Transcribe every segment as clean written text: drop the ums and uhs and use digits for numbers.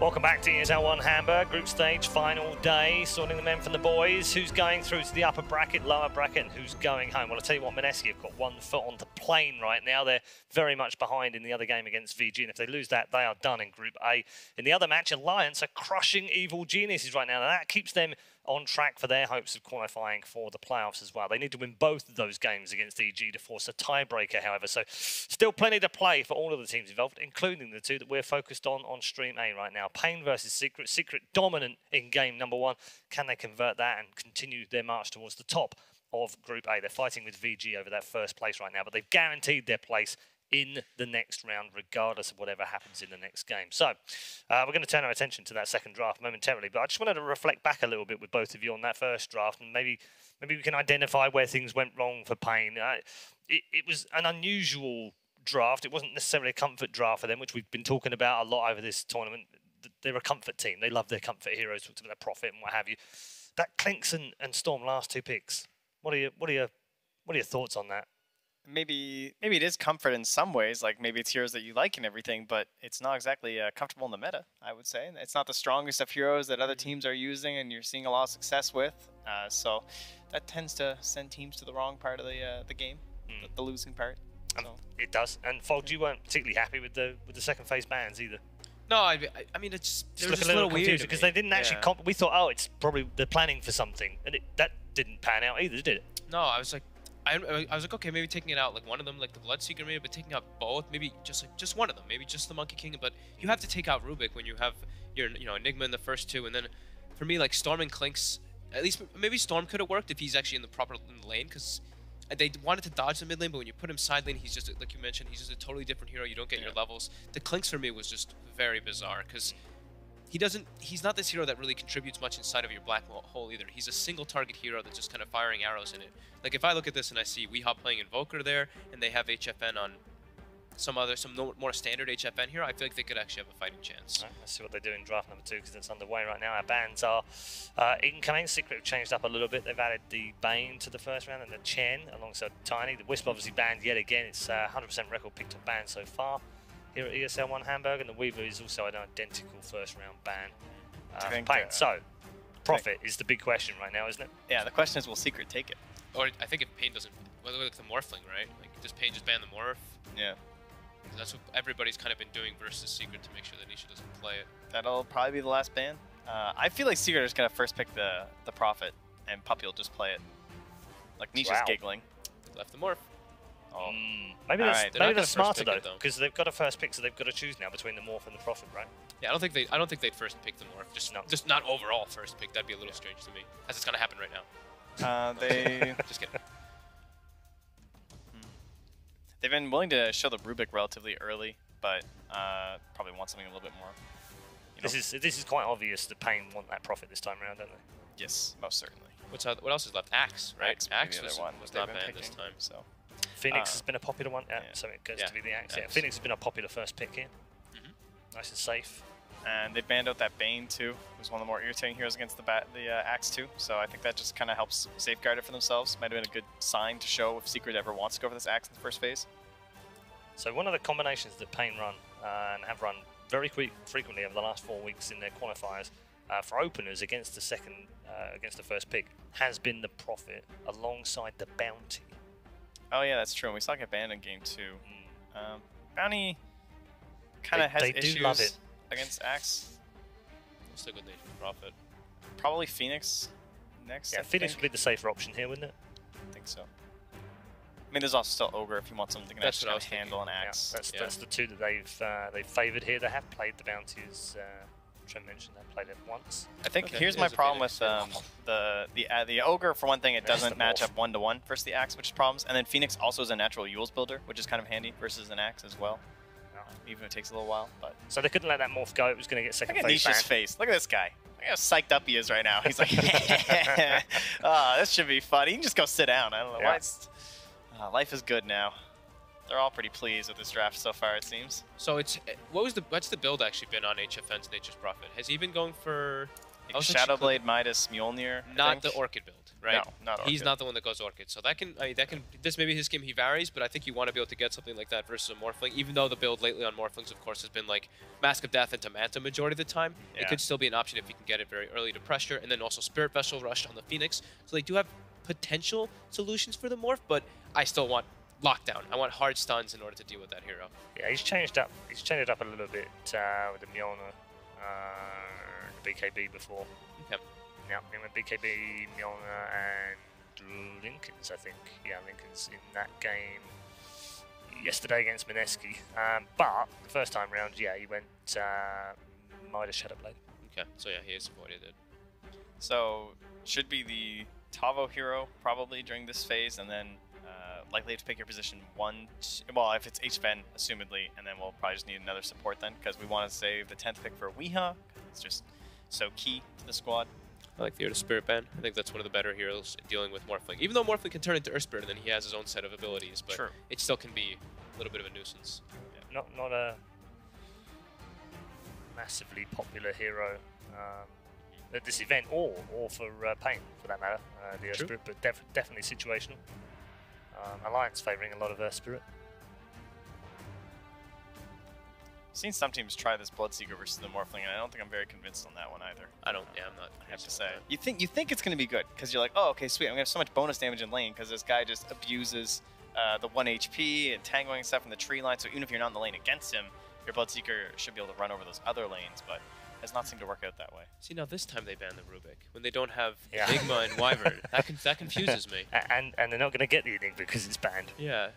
Welcome back to ESL One Hamburg, group stage, final day, sorting the men from the boys. Who's going through to the upper bracket, lower bracket, and who's going home? Well, I'll tell you what, Mineski have got 1 foot on the plane right now. They're very much behind in the other game against VG, and if they lose that, they are done in Group A. In the other match, Alliance are crushing Evil Geniuses right now, and that keeps them on track for their hopes of qualifying for the playoffs as well. They need to win both of those games against EG to force a tiebreaker, however. So still plenty to play for all of the teams involved, including the two that we're focused on Stream A right now. paiN versus Secret. Secret dominant in game number 1. Can they convert that and continue their march towards the top of Group A? They're fighting with VG over that first place right now, but they've guaranteed their place in the next round, regardless of whatever happens in the next game. So we're going to turn our attention to that second draft momentarily, but I just wanted to reflect back a little bit with both of you on that first draft, and maybe we can identify where things went wrong for paiN. It was an unusual draft. It wasn't necessarily a comfort draft for them, which we've been talking about a lot over this tournament. They're a comfort team. They love their comfort heroes, talked about their profit and what have you. That Clinks and Storm last 2 picks. What are your thoughts on that? Maybe it is comfort in some ways, like maybe it's heroes that you like and everything, but it's not exactly comfortable in the meta, I would say. It's not the strongest of heroes that other teams are using and you're seeing a lot of success with. So that tends to send teams to the wrong part of the game, the losing part. So. It does. And Fold, you weren't particularly happy with the second phase bans either. No, I mean it's just a little weird because they didn't actually. We thought, oh, it's probably they're planning for something, and that didn't pan out either, did it? No, I was like, okay, maybe taking it out like one of them, like the Bloodseeker, maybe, but taking out both, maybe just one of them, maybe just the Monkey King. But you have to take out Rubik when you have your Enigma in the first 2, and then for me like Storm and Clinks, at least maybe Storm could have worked if he's actually in the lane, because they wanted to dodge the mid lane, but when you put him side lane, he's just, like you mentioned, he's just a totally different hero. You don't get your levels. The Clinks for me was just very bizarre, because he's not this hero that really contributes much inside of your black hole either. He's a single target hero that's just kind of firing arrows in it. Like if I look at this and I see Weehop playing Invoker there, and they have HFN on some more standard HFN hero, I feel like they could actually have a fighting chance. Right, let's see what they do in draft number 2, because it's underway right now. Our bans are incoming. Secret have changed up a little bit. They've added the Bane to the first round and the Chen alongside Tiny. The Wisp obviously banned yet again. It's 100% record picked up ban so far here at ESL One Hamburg, and the Weaver is also an identical first round ban. paiN. So profit is the big question right now, isn't it? Yeah, the question is, will Secret take it? Or I think if paiN doesn't, well, look at the Morphling, right? Like does paiN just ban the Morph? Yeah. That's what everybody's kind of been doing versus Secret to make sure that Nisha doesn't play it. That'll probably be the last ban. I feel like Secret is going to first pick the Prophet, and Puppey will just play it. Like Nisha's giggling. Left the Morph. Oh. Maybe that's smarter though, because they've got a first pick, so they've got to choose now between the Morph and the Prophet, right? Yeah, I don't think they'd first pick the Morph. Just not overall first pick. That'd be a little strange to me, as it's going to happen right now. Just kidding. They've been willing to show the Rubik relatively early, but probably want something a little bit more. This is quite obvious that paiN want that Prophet this time around, don't they? Yes, most certainly. What else is left? Axe, right? Axe was not banned picking, this time. So Phoenix has been a popular one, so it goes to be the Axe. Yeah, Phoenix has been a popular first pick here. Nice and safe. And they banned out that Bane too, who's one of the more irritating heroes against the Axe too. So I think that just kind of helps safeguard it for themselves. Might have been a good sign to show if Secret ever wants to go for this Axe in the first phase. So one of the combinations that paiN run and have run very frequently over the last 4 weeks in their qualifiers for openers against the first pick has been the Prophet alongside the Bounty. Oh yeah, that's true. And we saw it get banned in game 2. Bounty kind of has issues. Do love it against Axe. What's the good name for Prophet? Probably Phoenix next. Yeah, Phoenix would be the safer option here, wouldn't it? I think so. I mean, there's also still Ogre if you want something that can handle an Axe. Yeah, that's the two that they've favoured here. They have played the Bounty, as Trent mentioned. They played it once. I think here's my problem with the Ogre. For one thing, it doesn't match up 1-to-1 versus the Axe, which is problems. And then Phoenix also is a natural Yules builder, which is kind of handy versus an Axe as well. Even if it takes a little while, but so they couldn't let that Morph go. It was going to get second phase. Look at Nisha's face. Look at this guy. Look how psyched up he is right now. He's like, oh, this should be fun. He can just go sit down. I don't know why. Life is good now. They're all pretty pleased with this draft so far, it seems. So what's the build actually been on HFN's Nature's Prophet? Has he been going for Shadowblade, Midas, Mjolnir. Not the Orchid build, right? No, not Orchid. He's not the one that goes Orchid. So that can, this may be his game, he varies, but I think you want to be able to get something like that versus a Morphling, even though the build lately on Morphlings, of course, has been like Mask of Death into Manta majority of the time. Yeah. It could still be an option if you can get it very early to pressure, and then also Spirit Vessel Rush on the Phoenix. So they do have potential solutions for the Morph, but I still want lockdown. I want hard stuns in order to deal with that hero. Yeah, he's changed it up a little bit with the Mjolnir, the BKB before. Okay. Yeah, with BKB, Mjolnir, and Lincoln's, I think. Yeah, Lincoln's in that game yesterday against Mineski. But the first time round, yeah, he went Midas Shadowblade. Okay, so yeah, he has avoided it. So should be the Tavo hero probably during this phase, and then likely to pick your position 1. Well, if it's HVen, assumedly, and then we'll probably just need another support then, because we want to save the 10th pick for Weeha. It's just so key to the squad. I like the Earth Spirit Band. I think that's one of the better heroes dealing with Morphling. Even though Morphling can turn into Earth Spirit, and then he has his own set of abilities, but it still can be a little bit of a nuisance. Yeah. Not a massively popular hero at this event, or for paiN for that matter. The Earth Spirit, but definitely situational. Alliance favouring a lot of Earth Spirit. I've seen some teams try this Bloodseeker versus the Morphling, and I don't think I'm very convinced on that one either. I don't. Yeah, I'm not. I have to say, you think it's going to be good because you're like, oh, okay, sweet. I'm going to have so much bonus damage in lane because this guy just abuses the 1 HP and tangling stuff in the tree line. So even if you're not in the lane against him, your Bloodseeker should be able to run over those other lanes, but has not seemed to work out that way. See, now this time they banned the Rubik when they don't have Enigma and Wyvern. That confuses me. And they're not going to get the Enigma because it's banned. Yeah.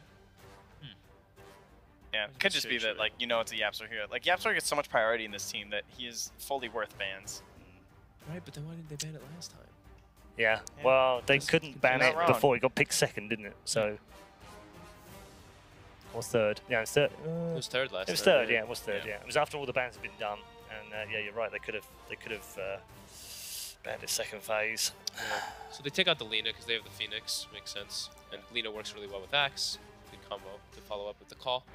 Yeah, it could just be that, like, you know, it's a Yapster hero. Like, Yapster gets so much priority in this team that he is fully worth bans. Right, but then why didn't they ban it last time? Yeah, well, they couldn't ban it before he got picked second, didn't it? So, or third. Yeah, it was third. It was third last time. It was third, yeah, it was third, yeah. It was after all the bans had been done. And yeah, you're right, they could have banned his second phase. Yeah. So they take out the Lina because they have the Phoenix. Makes sense. And Lina works really well with Axe. Good combo to follow up with the call.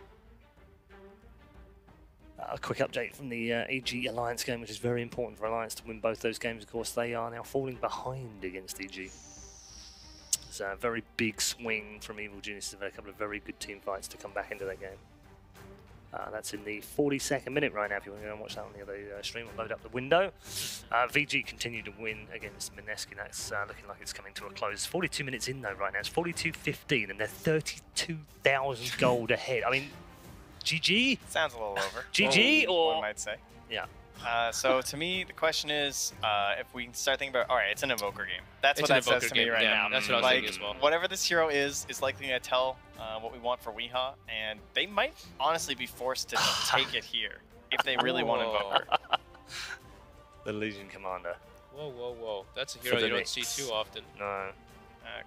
A quick update from the EG Alliance game, which is very important for Alliance to win both those games. Of course, they are now falling behind against EG. It's a very big swing from Evil Genius. They've had a couple of very good team fights to come back into that game. That's in the 42nd minute right now. If you want to go and watch that on the other stream, we'll load up the window. VG continue to win against Mineski. That's looking like it's coming to a close. 42 minutes in though right now. It's 42-15 and they're 32,000 gold ahead. I mean, GG? Sounds a little over. GG or? One might say. Yeah. So to me, the question is, if we start thinking about, all right, it's an Invoker game. That's what that says to me right now. That's what I was thinking as well. Whatever this hero is likely going to tell what we want for Weeha, and they might honestly be forced to take it here if they really want Invoker. The Legion Commander. Whoa, whoa, whoa. That's a hero you don't see too often. No.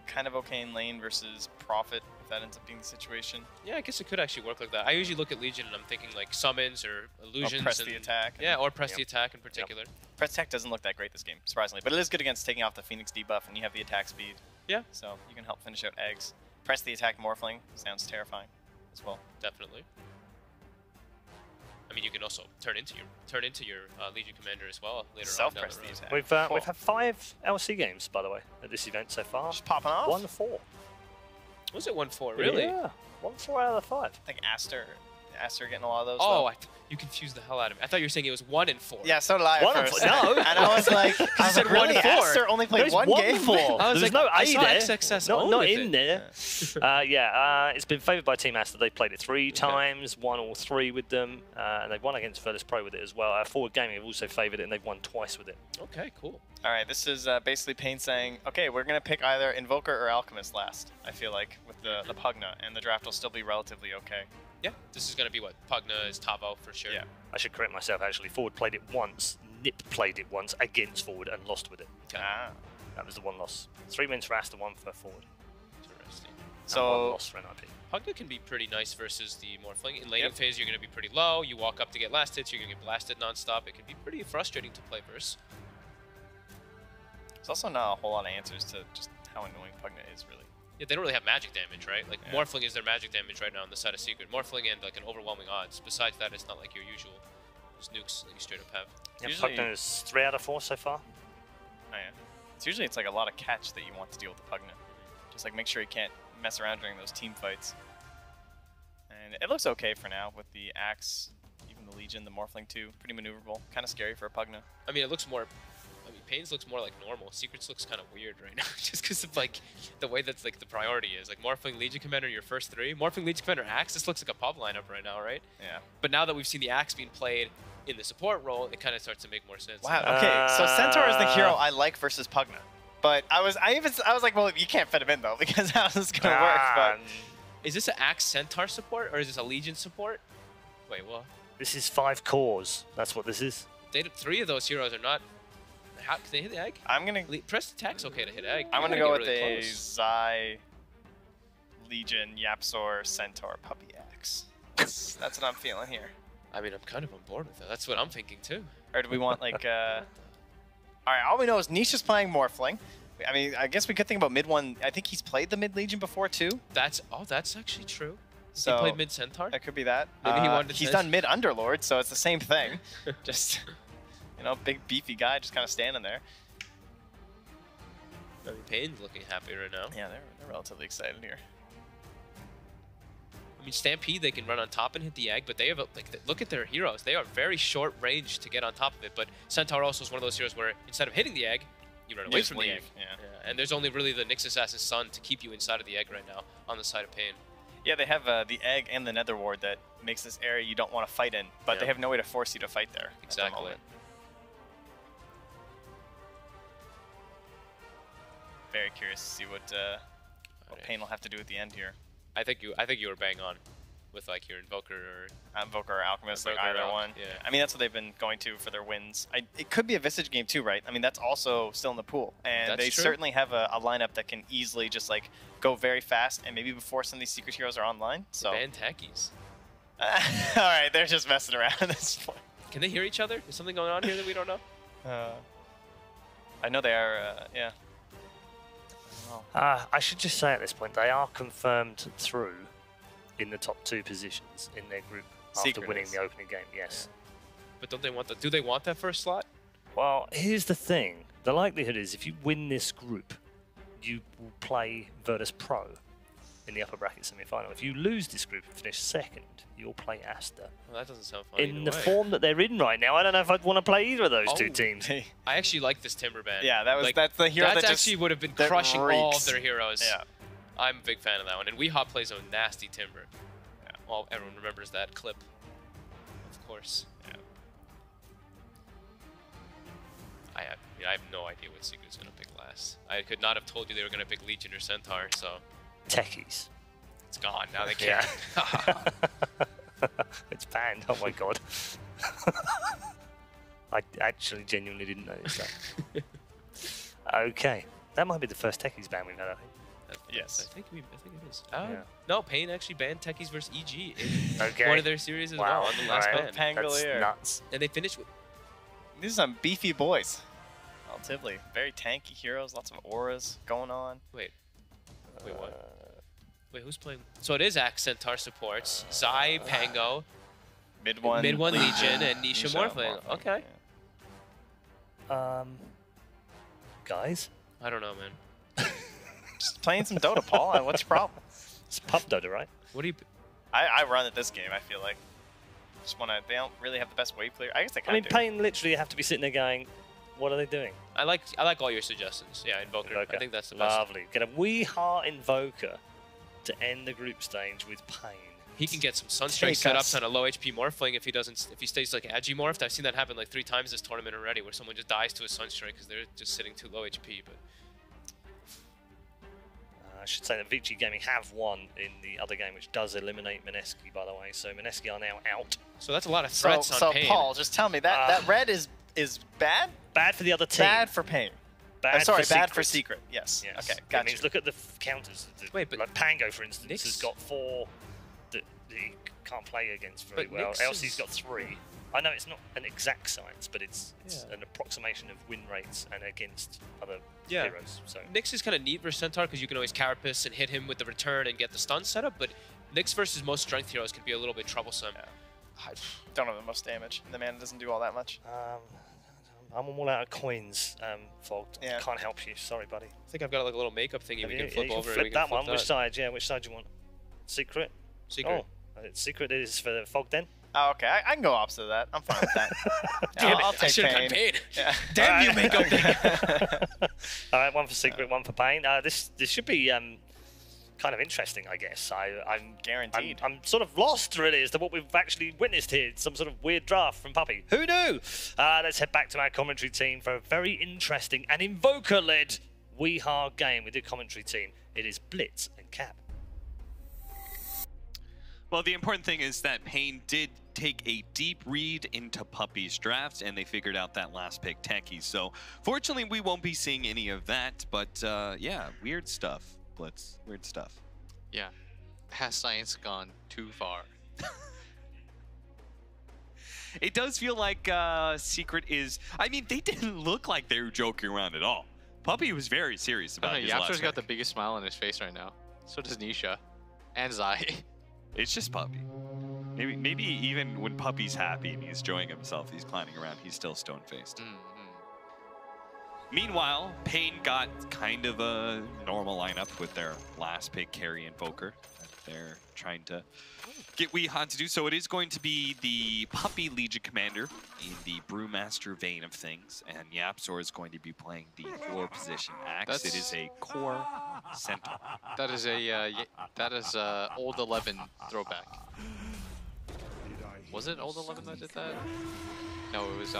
Kind of okay in lane versus Prophet, if that ends up being the situation. Yeah, I guess it could actually work like that. I usually look at Legion and I'm thinking like summons or illusions. Or press the attack. Yeah, or press the attack in particular. Press attack doesn't look that great this game, surprisingly. But it is good against taking off the Phoenix debuff, and you have the attack speed. Yeah. So you can help finish out eggs. Press the attack Morphling sounds terrifying as well. Definitely. I mean, you can also turn into your Legion Commander as well later on down the road. Attack. We've had 5 LC games, by the way, at this event so far. Just popping off? 1-4. Was it 1-4? Really? Yeah. 1-4 out of the 5. I think Aster getting a lot of those. Oh, you confused the hell out of me. I thought you were saying it was 1-4. Yeah, so did I. 1-4. No. And I was like, I said really? 1-4. Aster only played one game. 1-4. I was There's like, no I A saw there. XXS Not in there. It's been favoured by Team Aster. They've played it 3 times, won all 3 with them, and they've won against Furthest Pro with it as well. Forward Gaming have also favoured it, and they've won twice with it. Okay, cool. All right, this is basically paiN saying, okay, we're going to pick either Invoker or Alchemist last, I feel like, with the Pugna, and the draft will still be relatively okay. Yeah, this is going to be what? Pugna is Tavo for sure. Yeah. I should correct myself, actually. Forward played it once, Nip played it once against Forward and lost with it. Okay. That was the 1 loss. 3 wins for Aster, 1 for Forward. Interesting. And 1 loss for NIP. Pugna can be pretty nice versus the Morphling. In laning phase, you're going to be pretty low. You walk up to get last hits, you're going to get blasted nonstop. It can be pretty frustrating to play versus. There's also not a whole lot of answers to just how annoying Pugna is, really. Yeah, they don't really have magic damage, right? Like, Morphling is their magic damage right now on the side of Secret. Morphling and, like, an overwhelming odds. Besides that, it's not like your usual just nukes that you straight up have. Yeah, Pugna is 3 out of 4 so far. Oh, yeah. It's usually like a lot of catch that you want to deal with the Pugna. Just like make sure you can't mess around during those team fights. And it looks okay for now with the Axe, even the Legion, the Morphling too. Pretty maneuverable. Kind of scary for a Pugna. I mean, it looks more. I mean, paiN's looks more like normal. Secrets looks kind of weird right now, just because of like the way that's like the priority is. Like Morphling Legion Commander, your first 3. Morphling Legion Commander Axe. This looks like a pub lineup right now, right? Yeah. But now that we've seen the Axe being played in the support role, it kind of starts to make more sense. Wow. Okay. So Centaur is the hero I like versus Pugna. But I was like, well, you can't fit him in though, because how's this gonna work? But is this an Axe Centaur support or is this a Legion support? Wait, what? This is 5 cores. That's what this is. 3 of those heroes are not. How can they hit the egg? I'm gonna press attack's okay to hit egg. I'm gonna go with a Zai, Legion, Yapzor, Centaur, Puppey Axe. That's what I'm feeling here. I mean, I'm kind of on board with that. That's what I'm thinking too. Or do we want like all right, all we know is Niche is playing Morphling. I mean, I guess we could think about mid one. I think he's played the mid Legion before too. That's actually true. So he played mid Centaur. That could be that. Maybe he wanted to. He's done mid Underlord, so it's the same thing. Just big beefy guy, just kind of standing there. I mean, paiN's looking happy right now. Yeah, they're relatively excited here. I mean, Stampede, they can run on top and hit the egg, but they have look at their heroes. They are very short range to get on top of it. But Centaur also is one of those heroes where instead of hitting the egg, you run away from the egg. Yeah. And there's only really the Nyx Assassin's Son to keep you inside of the egg right now on the side of paiN. Yeah, they have the egg and the Nether Ward that makes this area you don't want to fight in, but they have no way to force you to fight there. Exactly. Very curious to see what paiN will have to do at the end here. I think you were bang on with like your Invoker or Invoker or Alchemist, like either one. Yeah. I mean, that's what they've been going to for their wins. It could be a Visage game too, right? I mean, that's also still in the pool, and that's they true. certainly have a lineup that can easily just like go very fast, and maybe before some of these secret heroes are online. So ban techies. All right, they're just messing around at this point. Can they hear each other? Is something going on here that we don't know? I know they are. Yeah. I should just say at this point, they are confirmed through in the top 2 positions in their group after winning the opening game, yes. Yeah. But don't they want that? Do they want that first slot? Well, here's the thing. The likelihood is if you win this group, you will play Virtus Pro in the upper bracket semi-final. If you lose this group and finish second, you'll play Asta. Well, that doesn't sound fun. In the form that they're in right now, I don't know if I'd want to play either of those 2 teams. I actually like this Timber ban. Yeah, that's the hero that actually would have been crushing all of their heroes. Yeah. I'm a big fan of that one. And Weehawk plays a nasty Timber. Yeah. Well, everyone remembers that clip, of course. Yeah. I have no idea what Secret's going to pick last. I could not have told you they were going to pick Legion or Centaur, so... Techies. It's gone. Now they can't. Yeah. It's banned. Oh my god. I actually genuinely didn't notice that. Okay. That might be the first techies ban we've had, I think. Yes. I think it is. Yeah. No, paiN actually banned techies versus EG Okay. in one of their series as well on the last ban. That's nuts. And they finished with... These are some beefy boys. Relatively. Very tanky heroes, lots of auras going on. Wait, what? Wait, who's playing? So it is Axe Centaur supports. Zai, Pango, Mid one Legion, and Nisha Morphling. Okay. Yeah. Guys? I don't know, man. Just playing some Dota, Paul. What's your problem? It's Pup Dota, right? What do you... I run at this game, I feel like. Just wanna... They don't really have the best wave clear. I guess they I kind mean, of do. paiN literally have to be sitting there going, what are they doing? I like all your suggestions. Yeah, Invoker. I think that's the best. Lovely. Get a Weehawk Invoker to end the group stage with paiN. He can get some Sunstrike setups on a low HP Morphling if he stays like Agimorphed. I've seen that happen like 3 times this tournament already, where someone just dies to a Sunstrike because they're just sitting too low HP. But I should say that Vici Gaming have won in the other game, which does eliminate Mineski, by the way. So Mineski are now out. So that's a lot of threats so on paiN. Paul, just tell me that red is bad. Bad for the other team. Bad for paiN. Bad sorry, for bad Secret. for Secret. Yes. Yes. Okay, That gotcha. means look at the counters. Wait, but like Pango, for instance, Nyx- has got 4 that he can't play against very But well. Nyx Elsie's is- got 3. I know it's not an exact science, but it's an approximation of win rates and against other heroes. So Nyx is kind of neat versus Centaur because you can always Carapace and hit him with the return and get the stun setup, but Nyx versus most strength heroes can be a little bit troublesome. I don't have the most damage. The mana doesn't do all that much. I'm all out of coins, Fog. Yeah. Can't help you. Sorry, buddy. I think I've got like a little makeup thingy we can Yeah, flip you over. flip we can that flip one. that. Which side? Yeah, which side do you want? Secret? Secret. Oh, secret is for the Fog then? Oh, okay. I can go opposite of that. I'm fine with that. Damn it. I'll take should have done paiN. paiN. Yeah. Damn you, makeup thing. All right, one for secret, one for paiN. This should be kind of interesting, I guess. I'm Guaranteed. I'm sort of lost, really, as to what we've actually witnessed here. Some sort of weird draft from Puppey. Who knew? Let's head back to our commentary team for a very interesting and Invoker-led We Hard game with the commentary team. It is Blitz and Cap. Well, the important thing is that paiN did take a deep read into Puppey's draft, and they figured out that last pick, Techie. So, fortunately, we won't be seeing any of that, but yeah, weird stuff, Blitz. Weird stuff. Yeah. Has science gone too far? It does feel like Secret is... I mean, they didn't look like they were joking around at all. Puppey was very serious about his last Yapster's got the pick. biggest smile on his face right now. So does Nisha. And Zai. It's just Puppey. Maybe even when Puppey's happy and he's enjoying himself, he's clowning around, he's still stone-faced. Meanwhile, paiN got kind of a normal lineup with their last pick, Carry Invoker. They're trying to get Weehan to do so. It is going to be the Puppey Legion Commander in the Brewmaster vein of things, and Yapzor is going to be playing the 4-position axe. It is a core center. That is a old 11 throwback. Was it old 11 that did that? No, it was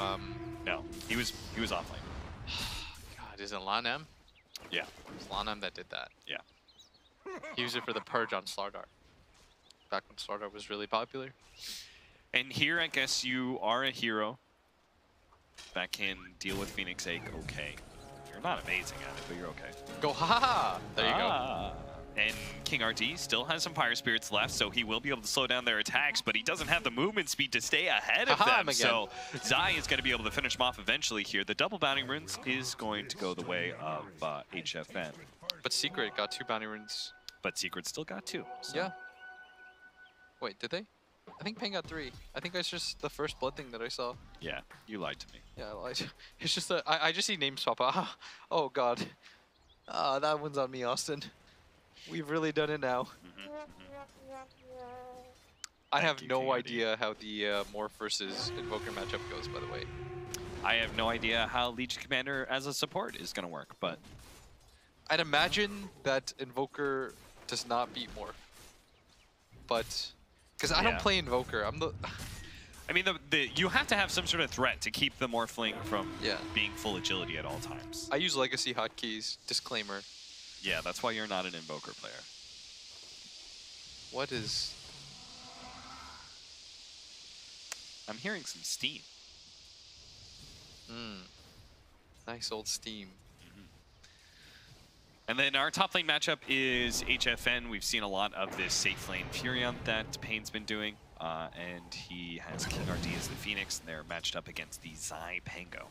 No, he was offlane. God, is it Lanam? Yeah. It was Lanam that did that. Yeah. He used it for the purge on Slardar. Back when Slardar was really popular. And here, I guess you are a hero that can deal with Phoenix Ache okay. You're not amazing at it, but you're okay. Go ha! There you go. And King RD still has some Fire Spirits left, so he will be able to slow down their attacks, but he doesn't have the movement speed to stay ahead of them. So Zai is going to be able to finish him off eventually here. The double bounty runes is going to go the way of HFN. But Secret got 2 bounty runes. But Secret still got 2. So. Yeah. Wait, did they? I think paiN got 3. I think that's just the first blood thing that I saw. Yeah, you lied to me. Yeah, I lied. It's just that I just see names pop up. Oh god. That one's on me, Austin. We've really done it now. I have no idea how the Morph versus Invoker matchup goes, by the way. I have no idea how Legion Commander as a support is going to work, but... I'd imagine that Invoker does not beat Morph. But... Because I don't play Invoker, I'm the... I mean, you have to have some sort of threat to keep the Morphling from being full agility at all times. I use Legacy hotkeys, disclaimer. Yeah, that's why you're not an Invoker player. What is... I'm hearing some steam. Nice old steam. And then our top lane matchup is HFN. We've seen a lot of this safe lane Furion that paiN's been doing. And he has King RD as the Phoenix, and they're matched up against the Zai Pango.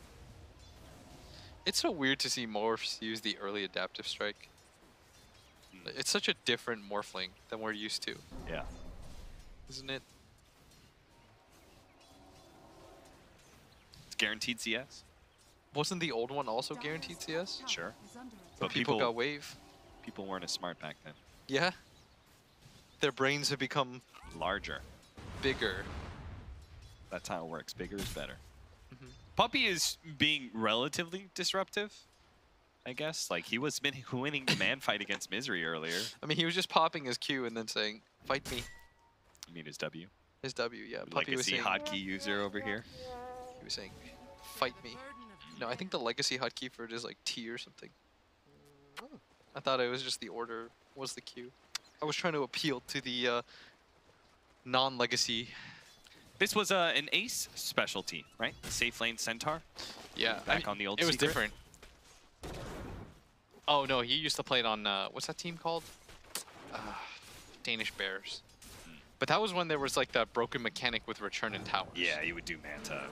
It's so weird to see Morphs use the early adaptive strike. It's such a different Morphling than we're used to. Yeah. Isn't it? It's guaranteed CS. Wasn't the old one also guaranteed CS? Sure. But people got wave. People weren't as smart back then. Yeah. Their brains have become larger. Bigger. That's how it works. Bigger is better. Puppey is being relatively disruptive, I guess. Like, he was winning the man fight against Misery earlier. I mean, he was just popping his Q and then saying, fight me. You mean his W? His W, yeah. Puppey was saying, hotkey user over here. He was saying, fight me. No, I think the legacy hotkey for it is like T or something. I thought it was just the order was the Q. I was trying to appeal to the non-legacy. This was an ace specialty, right? The safe lane Centaur. Yeah. Back on the old It was Secret. different. Oh no, he used to play it on, what's that team called? Danish Bears. But that was when there was like that broken mechanic with return and towers. Yeah, you would do Manta.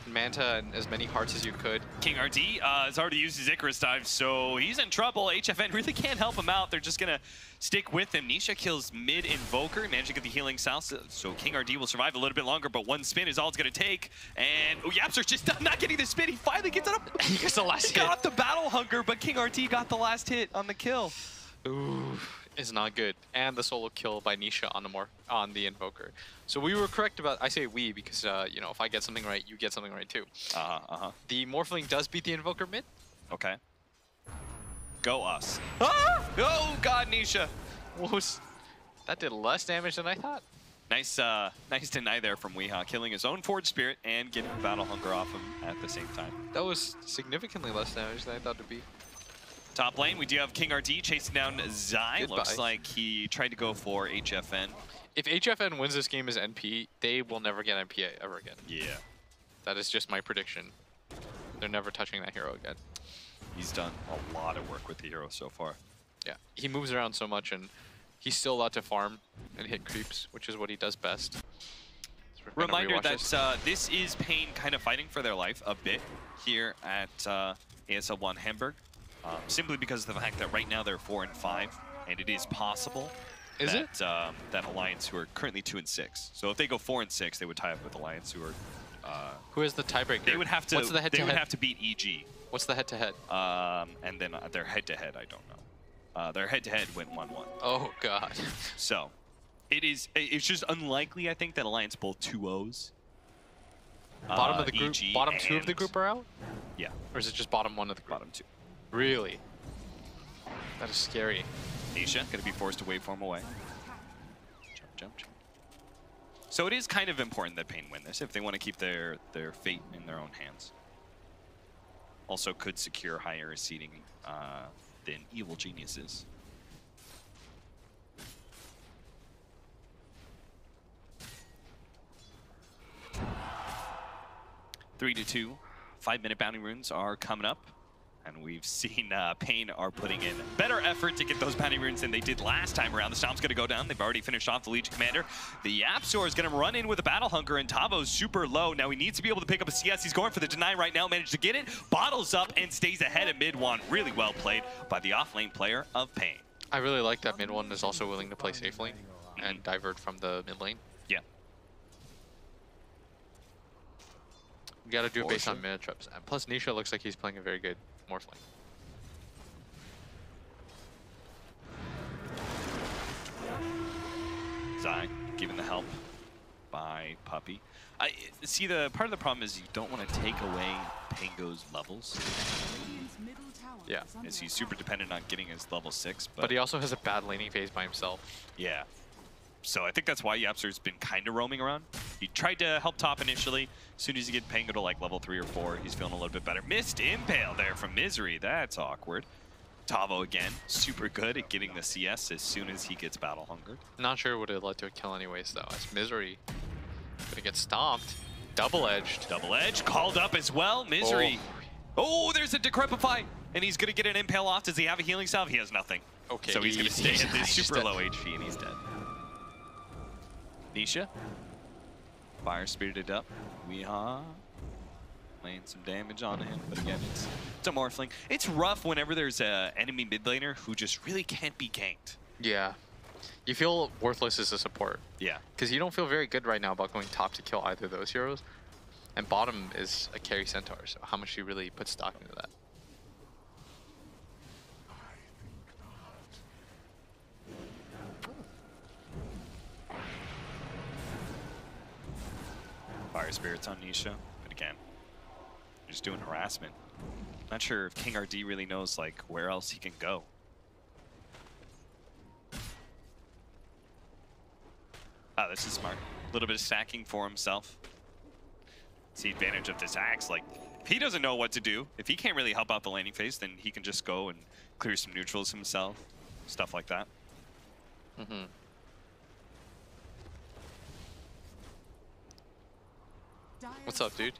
Manta and as many hearts as you could. King RD has already used his Icarus dive, so he's in trouble. HFN really can't help him out. They're just going to stick with him. Nisha kills mid Invoker, managed to get the healing south, so King RD will survive a little bit longer, but one spin is all it's going to take. And Yapster's just not getting the spin. He finally gets it up. He gets the last hit. Got the battle hunger, but King RD got the last hit on the kill. Ooh, it's not good. And the solo kill by Nisha on the Invoker. So we were correct about, I say we because, you know, if I get something right, you get something right too. The Morphling does beat the Invoker mid. Okay. Go us. Ah! Oh god, Nisha. That did less damage than I thought. Nice nice deny there from Weehaw, killing his own Forge Spirit and getting battle hunger off him at the same time. That was significantly less damage than I thought it'd be. Top lane, we do have King RD chasing down Zai. Goodbye. Looks like he tried to go for HFN. If HFN wins this game as NP, they will never get NPA ever again. Yeah. That is just my prediction. They're never touching that hero again. He's done a lot of work with the hero so far. Yeah, he moves around so much, and he's still allowed to farm and hit creeps, which is what he does best. So we're gonna Reminder rewatch that this is paiN kind of fighting for their life a bit here at ESL One Hamburg. Simply because of the fact that right now they're 4 and 5, and it is possible that Alliance, who are currently 2 and 6. So if they go 4 and 6, they would tie up with Alliance, who are. Who is the tiebreaker? They would have to. What's the head-to-head? They would have to beat EG. What's the head-to-head? And then their head-to-head, I don't know. Their head-to-head went 1-1. Oh god. So, it's just unlikely, I think, that Alliance pull 2-0s. Bottom of the group. EG Bottom 2 of the group are out? Yeah. Or is it just bottom 1 of the group? Bottom 2. Really? That is scary. Nisha gonna be forced to waveform away. Jump, jump, jump. So it is kind of important that paiN win this if they want to keep their fate in their own hands. Also could secure higher seeding than Evil Geniuses. Three to 2. 5-minute bounty runes are coming up. And we've seen paiN are putting in better effort to get those bounty runes than they did last time around. The Stomp's going to go down. They've already finished off the Legion Commander. The Yapsor is going to run in with a Battle Hunger, and Tavo's super low. Now he needs to be able to pick up a CS. He's going for the deny right now. Managed to get it. Bottles up and stays ahead of mid one. Really well played by the off-lane player of paiN. I really like that mid one is also willing to play safe lane and divert from the mid lane. Yeah. We got to do it based on mana traps. And plus, Nisha looks like he's playing a very good Morphling. Zai given the help by Puppey. I see the part of the problem is you don't want to take away Pango's levels. Yeah. As he's super dependent on getting his level 6. But he also has a bad laning phase by himself. Yeah. So I think that's why Yapster's been kind of roaming around. He tried to help top initially. As soon as you get Pango to like level 3 or 4, he's feeling a little bit better. Missed Impale there from Misery. That's awkward. Tavo again, super good at getting the CS as soon as he gets battle hungered. Not sure would have led to a kill anyways though. As Misery gonna get stomped. Double-edged. Double-edged, called up as well. Misery. Oh, there's a Decrepify. And he's gonna get an Impale off. Does he have a healing salve? He has nothing. Okay. So he's gonna stay at this super low HP and he's dead. Nisha. Fire spirited up. Weehaw. Laying some damage on him, but again, it's a Morphling. It's rough whenever there's an enemy mid laner who just really can't be ganked. Yeah. You feel worthless as a support. Yeah. Because you don't feel very good right now about going top to kill either of those heroes. And bottom is a carry centaur, so how much do you really put stock into that? Fire Spirits on Nisha, but again, just doing harassment. Not sure if King RD really knows like where else he can go. Oh, this is smart. A little bit of stacking for himself. See advantage of this axe. Like, if he doesn't know what to do, if he can't really help out the laning phase, then he can just go and clear some neutrals himself. Stuff like that. Mm-hmm. What's up, dude?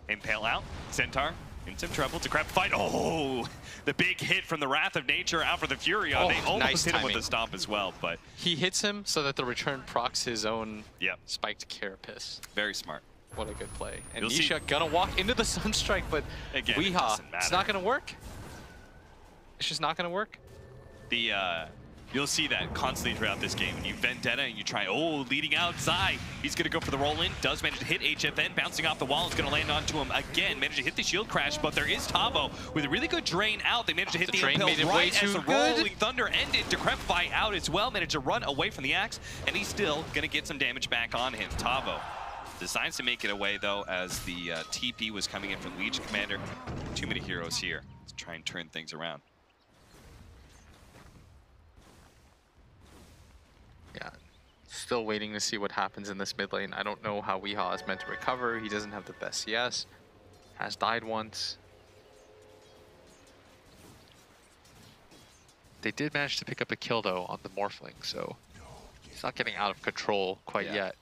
Impale out. Centaur in some trouble. Decrepify. Oh, the big hit from the Wrath of Nature out for the Furion. Oh, they almost nice hit him timing. with the stomp as well, but He hits him so that the return procs his own yep, spiked Carapace. very smart. What a good play. And You'll see- Nisha gonna walk into the Sunstrike, but Again, it Weeha, doesn't it's matter. not gonna work. It's just not gonna work. The you'll see that constantly throughout this game. You Vendetta and you try, leading out Zai. He's gonna go for the roll in, does manage to hit HFN, bouncing off the wall, is gonna land onto him again, managed to hit the shield crash, but there is Tavo with a really good drain out. They managed to hit the drain made impale it way right as too the good. Rolling Thunder ended. Decrepify out as well, managed to run away from the axe, and he's still gonna get some damage back on him. Tavo decides to make it away though, as the TP was coming in from Legion Commander. Too many heroes here to try and turn things around. Yeah, still waiting to see what happens in this mid lane. I don't know how Weeha is meant to recover. He doesn't have the best CS. Has died once. They did manage to pick up a kill though on the Morphling, so he's not getting out of control quite yet.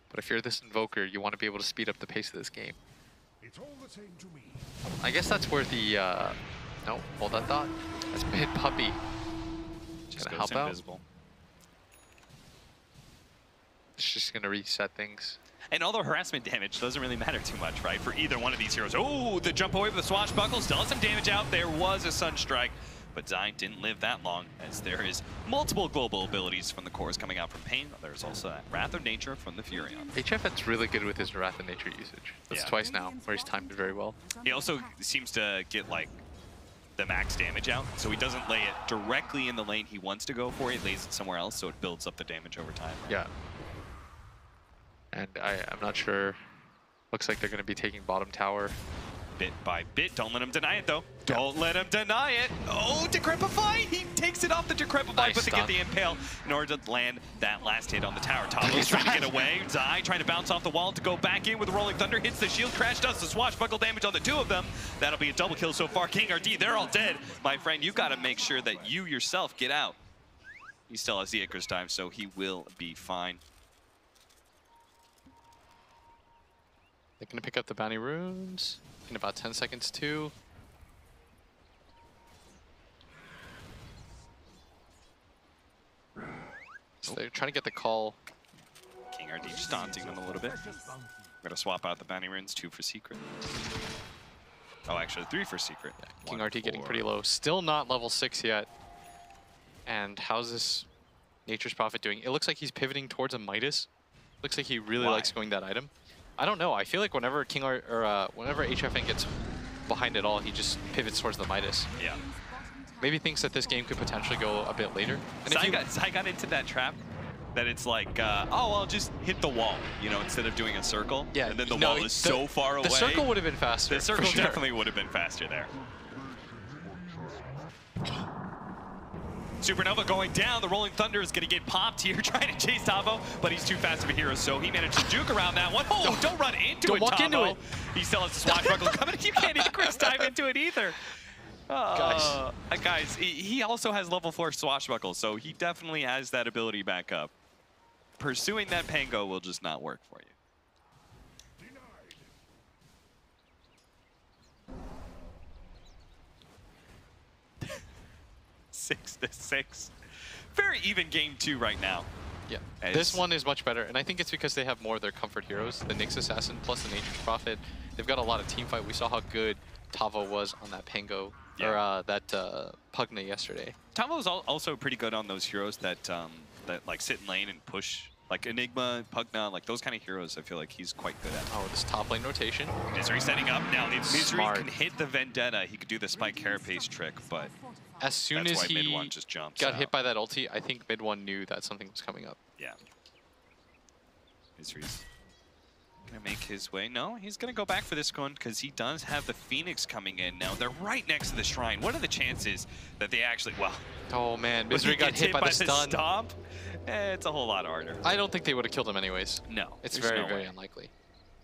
But if you're this Invoker, you want to be able to speed up the pace of this game. It's all the same to me. I guess that's where the no, hold that thought. That's mid Puppey. Just Gonna goes help out. invisible. It's just gonna reset things. And all the harassment damage doesn't really matter too much, right? For either one of these heroes. Oh, the jump away with the swashbuckle still has some damage out. There was a Sunstrike, but Zai didn't live that long, as there is multiple global abilities from the cores coming out from paiN. There's also that Wrath of Nature from the Furion. HFN's really good with his Wrath of Nature usage. That's Yeah. twice now, where he's timed it very well. He also seems to get like the max damage out, so he doesn't lay it directly in the lane he wants to go for. He lays it somewhere else, so it builds up the damage over time. Yeah. And I'm not sure. Looks like they're going to be taking bottom tower. Bit by bit. Don't let him deny it, though. Don't let him deny it. Oh, Decrepify! He takes it off the Decrepify, Nice but they get stun. the Impale in order to land that last hit on the tower. Tavo's trying to get away. Zai trying to bounce off the wall to go back in with the Rolling Thunder. Hits the shield crash, does the swashbuckle damage on the two of them. That'll be a double kill so far. King RD, they're all dead. My friend, you've got to make sure that you yourself get out. He still has the Icarus time, so he will be fine. They're going to pick up the bounty runes in about 10 seconds too. So they're trying to get the call. King RD just daunting them a little bit. We're going to swap out the bounty runes, 2 for secret. Oh, actually 3 for secret. Yeah, King 1 RT getting for- pretty low. Still not level 6 yet. And how's this Nature's Prophet doing? It looks like he's pivoting towards a Midas. Looks like he really Why? likes going that item. I don't know. I feel like whenever whenever HFN gets behind it all, he just pivots towards the Midas. Yeah. Maybe thinks that this game could potentially go a bit later. And Zai got into that trap that it's like, oh, I'll just hit the wall, you know, instead of doing a circle. yeah, And then the no, wall is so far away. The circle would have been faster. The circle for sure. definitely would have been faster there. Supernova going down. The Rolling Thunder is going to get popped here, trying to chase Tavo, but he's too fast of a hero, so he managed to juke around that one. Oh, don't run into Don't it, walk Tavo. into it. He still has the swashbuckle coming. You can't even quick dive into it either. Guys, he also has level 4 swashbuckle, so he definitely has that ability back up. Pursuing that Pango will just not work for you. 6-6. Very even game 2 right now. Yeah, As- this one is much better, and I think it's because they have more of their comfort heroes. The Nyx Assassin plus the Nature's Prophet. They've got a lot of team fight. We saw how good Tavo was on that Pango, or that Pugna yesterday. Tavo's also pretty good on those heroes that that like sit in lane and push, like Enigma, Pugna, like those kind of heroes. I feel like he's quite good at. Oh, this top lane rotation. Misery setting up now. If Misery Smart. can hit the Vendetta, he could do the Spike Carapace trick, but As soon that's as why he mid one just jumps got out. hit by that ulti, I think mid one knew that something was coming up. Yeah. Misery's gonna make his way. No, he's gonna go back for this one because he does have the Phoenix coming in now. They're right next to the shrine. What are the chances that they actually, well, Oh man, when Misery he got gets hit by the stun. stomp? It's a whole lot harder. I don't think they would have killed him anyways. No, It's there's very, no very way. unlikely.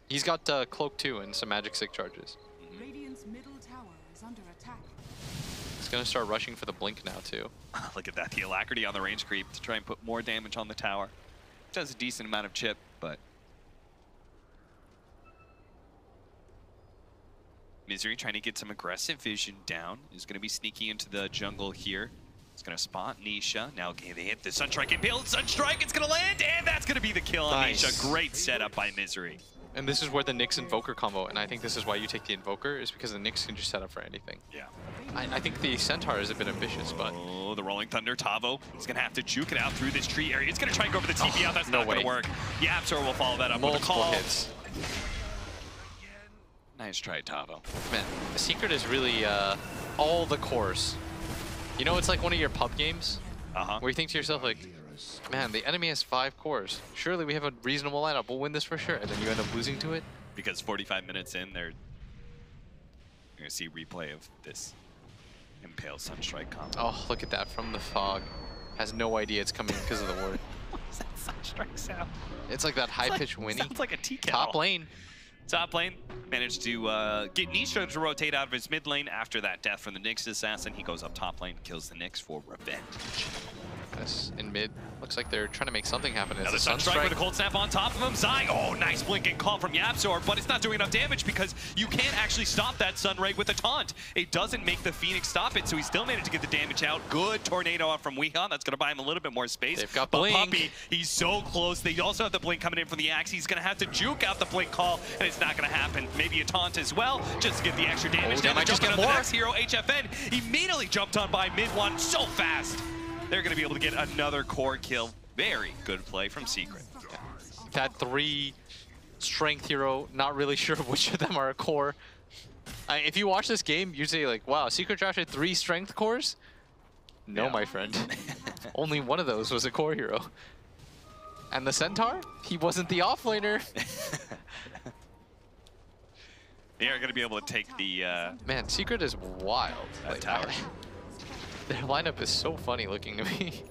He's got Cloak too and some Magic Sig charges. Radiant's middle tower is under attack. He's gonna start rushing for the blink now too. Look at that, the alacrity on the range creep to try and put more damage on the tower. Does a decent amount of chip, but Misery trying to get some aggressive vision down. Is going to be sneaky into the jungle here. He's going to spot Nisha. Now okay, they hit the Sunstrike Impale. Sunstrike, it's going to land, and that's going to be the kill on Nice. Nisha. Great setup by Misery. And this is where the Nyx Invoker combo, and I think this is why you take the Invoker, is because the Nyx can just set up for anything. Yeah. I think the Centaur is a bit ambitious, but... Oh, the Rolling Thunder, Tavo. He's going to have to juke it out through this tree area. He's going to try and go for the TP out. That's no not going way. to work. Yapzor will follow that up with a Multiple call. hits. Nice try, Tavo. Man, the secret is really all the cores. You know, it's like one of your pub games where you think to yourself, like, man, the enemy has 5 cores. Surely we have a reasonable lineup. We'll win this for sure. And then you end up losing to it. Because 45 minutes in, you're going to see replay of this Impale Sunstrike combo. Oh, look at that from the fog. Has no idea it's coming because of the ward. What was that Sunstrike sound? It's like that high-pitched whinny. Sounds like a tea kettle. Top lane. Top lane managed to get Nisha to rotate out of his mid lane after that death from the Nyx assassin. He goes up top lane, kills the Nyx for revenge. Yes, in mid. Looks like they're trying to make something happen. Another Sunstrike with a cold snap on top of him. Zai, oh, nice blinking call from Yapzor, but it's not doing enough damage because you can't actually stop that Sunray with a taunt. It doesn't make the Phoenix stop it, so he still managed to get the damage out. Good tornado out from Weehan. That's going to buy him a little bit more space. They've got but blink. Puppey, he's so close. They also have the blink coming in from the Axe. He's going to have to juke out the blink call, and it's not going to happen. Maybe a taunt as well, just to get the extra damage. They might just get on the more. next hero, HFN, immediately jumped on by mid one so fast. They're going to be able to get another core kill. Very good play from Secret. That 3 strength hero, not really sure which of them are a core. If you watch this game, you'd say like, wow, Secret drafted 3 strength cores? No, Yeah. my friend. Only one of those was a core hero. And the Centaur? He wasn't the offlaner. They are going to be able to take the Man, Secret is wild. That tower. Their lineup is so funny looking to me.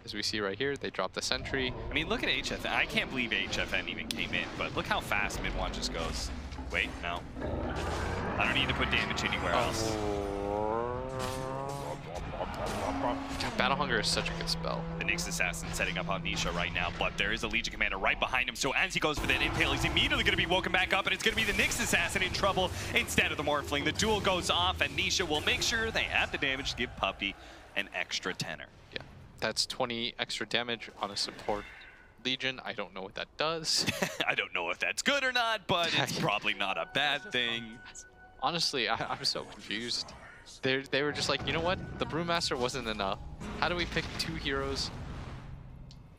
As we see right here, they drop the sentry. I mean, look at HFN. I can't believe HFN even came in, but look how fast mid one just goes. Wait, no. I don't need to put damage anywhere else. Battle Hunger is such a good spell. The Nyx assassin setting up on Nisha right now, but there is a Legion commander right behind him, so as he goes for that impale, he's immediately going to be woken back up, and it's going to be the Nyx assassin in trouble instead of the Morphling. The duel goes off, and Nisha will make sure they add the damage to give Puppey an extra tenor. Yeah, that's 20 extra damage on a support Legion. I don't know what that does. I don't know if that's good or not, but it's probably not a bad thing. Honestly, I'm so confused. They were just like, you know what? The Brewmaster wasn't enough. How do we pick 2 heroes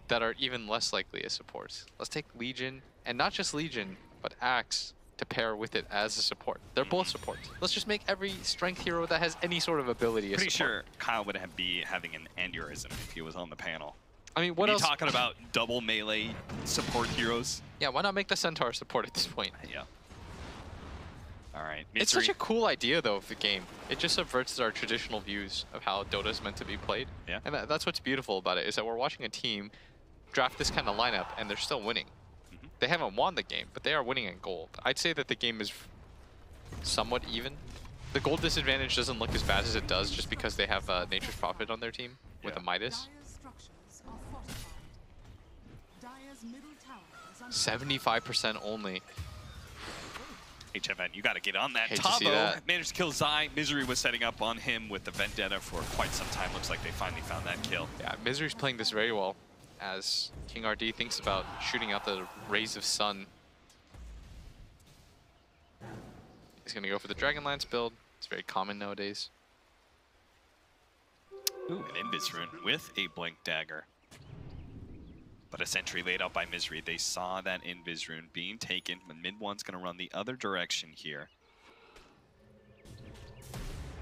that are even less likely as supports? Let's take Legion, and not just Legion, but Axe to pair with it as a support. They're both supports. Let's just make every strength hero that has any sort of ability a Pretty support. sure Kyle would be having an aneurysm if he was on the panel. I mean, what Are else? you talking about double melee support heroes? Yeah, why not make the Centaur support at this point? Yeah. All right. It's such a cool idea, though, of the game. It just subverts our traditional views of how Dota is meant to be played. Yeah. And that's what's beautiful about it, is that we're watching a team draft this kind of lineup, and they're still winning. They haven't won the game, but they are winning in gold. I'd say that the game is somewhat even. The gold disadvantage doesn't look as bad as it does just because they have Nature's Prophet on their team with a Midas. Dire's structures are fortified. Dire's middle tower is under 75% only. HFN, you got to get on that. Hate to see Tavo that. managed to kill Zai. Misery was setting up on him with the Vendetta for quite some time. Looks like they finally found that kill. Yeah, Misery's playing this very well as King RD thinks about shooting out the rays of sun. He's going to go for the Dragonlance build. It's very common nowadays. Ooh, an Invis rune with a Blink Dagger. But a sentry laid out by Misery. They saw that Invis rune being taken. When mid one's going to run the other direction here.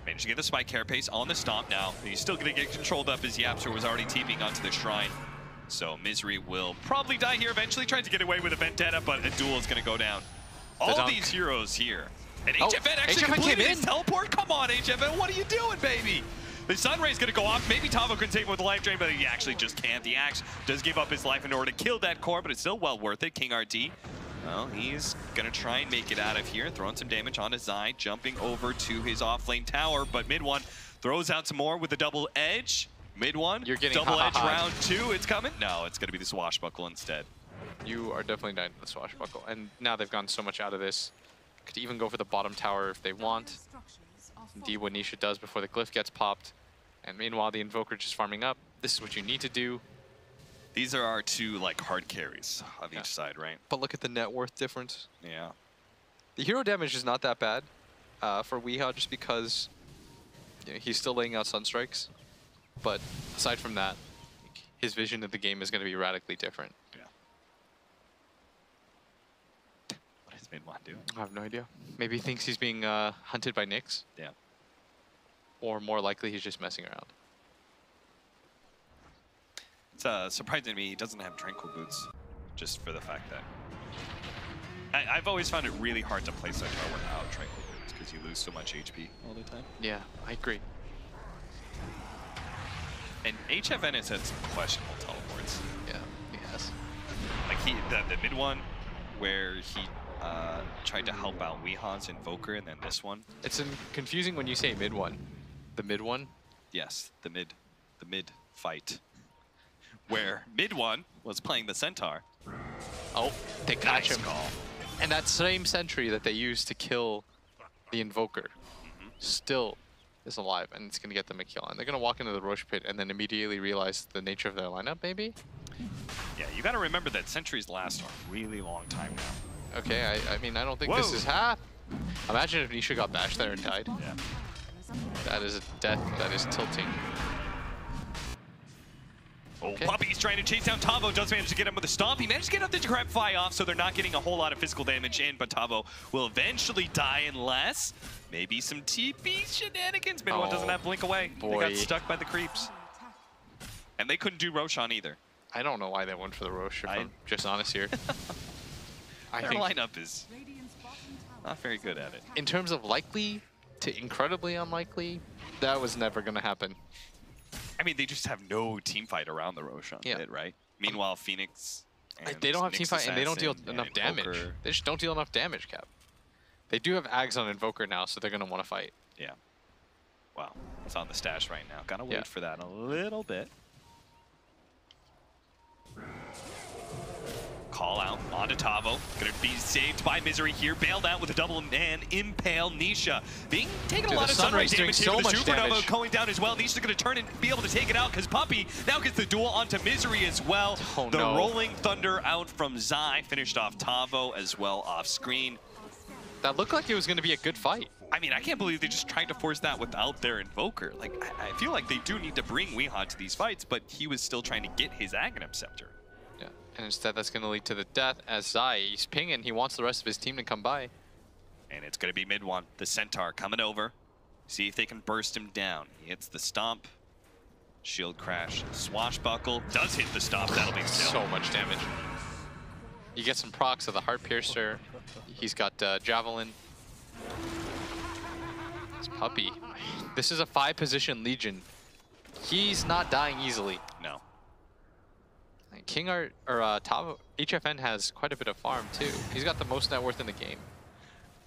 Managed to get the Spike Carapace on the stomp now. He's still going to get controlled up as Yapzor was already TPing onto the shrine. So Misery will probably die here eventually, trying to get away with a Vendetta, but a duel is going to go down. All dunk. these heroes here. And Oh, HFN actually HFN completed came his in. teleport. Come on, HFN, what are you doing, baby? The Sunray's going to go off. Maybe Tavo can save him with the life drain, but he actually just can't. The Axe does give up his life in order to kill that core, but it's still well worth it. King RD, well, he's going to try and make it out of here, throwing some damage on his Zai, jumping over to his offlane tower, but mid one throws out some more with the double edge. Mid one, You're getting double edge ha-ha-ha'd. round 2. It's coming. No, it's going to be the swashbuckle instead. You are definitely dying to the Swashbuckle. And now they've gotten so much out of this. Could even go for the bottom tower if they want. Dire's structures are Indeed, what Nisha does before the glyph gets popped. And meanwhile, the Invoker just farming up. This is what you need to do. These are our two like hard carries of each side, right? But look at the net worth difference. Yeah. The hero damage is not that bad for Weehaw just because he's still laying out Sunstrikes. But aside from that, his vision of the game is going to be radically different. Yeah. What is mid-one doing? I have no idea. Maybe he thinks he's being hunted by Nyx. Yeah. Or more likely, he's just messing around. It's surprising to me he doesn't have Tranquil Boots, just for the fact that I've always found it really hard to play Centaur without Tranquil Boots because you lose so much HP all the time. Yeah, I agree. And HFN has had some questionable teleports. Yeah, he has. Like the mid one, where he tried to help out Weehaw's Invoker, and then this one. It's confusing when you say mid one. The mid one? Yes, the mid fight. Where mid one was playing the Centaur. Oh, they catch Nice him. call. And that same sentry that they used to kill the Invoker still is alive, and it's going to get them a kill. And they're going to walk into the Roche pit and then immediately realize the nature of their lineup, maybe? Yeah, you got to remember that sentries last a really long time now. Okay, I mean, I don't think this is Imagine if Nisha got bashed there and died. Yeah. That is a death that is tilting. Oh, Okay. Puppey's trying to chase down Tavo, does manage to get him with a stomp. He managed to get up the grab fly off, so they're not getting a whole lot of physical damage in, but Tavo will eventually die unless maybe some TP shenanigans. Mid-one doesn't have blink away. Boy. They got stuck by the creeps. And they couldn't do Roshan either. I don't know why they went for the Roche, if I'm just honest here. Their lineup is not very good at it. In terms of likely to incredibly unlikely, that was never going to happen. I mean, they just have no team fight around the Roshan pit, right? Meanwhile, Phoenix and They don't have team Nyx fight, and they don't deal Assassin enough and damage. Invoker. They just don't deal enough damage, Cap. They do have Ags on Invoker now, so they're going to want to fight. Yeah. Wow. It's on the stash right now. Gotta wait Yeah. for that a little bit. Call out onto Tavo. Gonna be saved by Misery here. Bailed out with a double and impale Nisha. Being taking a lot of sunrise damage here. so The much Supernova damage. going down as well. Nisha's gonna turn and be able to take it out because Puppey now gets the duel onto Misery as well. Oh, the no. Rolling Thunder out from Zai. Finished off Tavo as well off screen. That looked like it was going to be a good fight. I mean, I can't believe they just tried to force that without their Invoker. Like, I feel like they do need to bring Weehaw to these fights, but he was still trying to get his Aghanim Scepter. Yeah, and instead that's going to lead to the death as Zai, he's pinging, he wants the rest of his team to come by. And it's going to be mid-one. The Centaur coming over. See if they can burst him down. He hits the stomp. Shield crash. Swashbuckle. Does hit the stomp. That'll be So much damage. You get some procs of the Heart Piercer. He's got Javelin. It's Puppey. This is a 5-position Legion. He's not dying easily. No. King Art, or Tavo, HFN has quite a bit of farm too. He's got the most net worth in the game.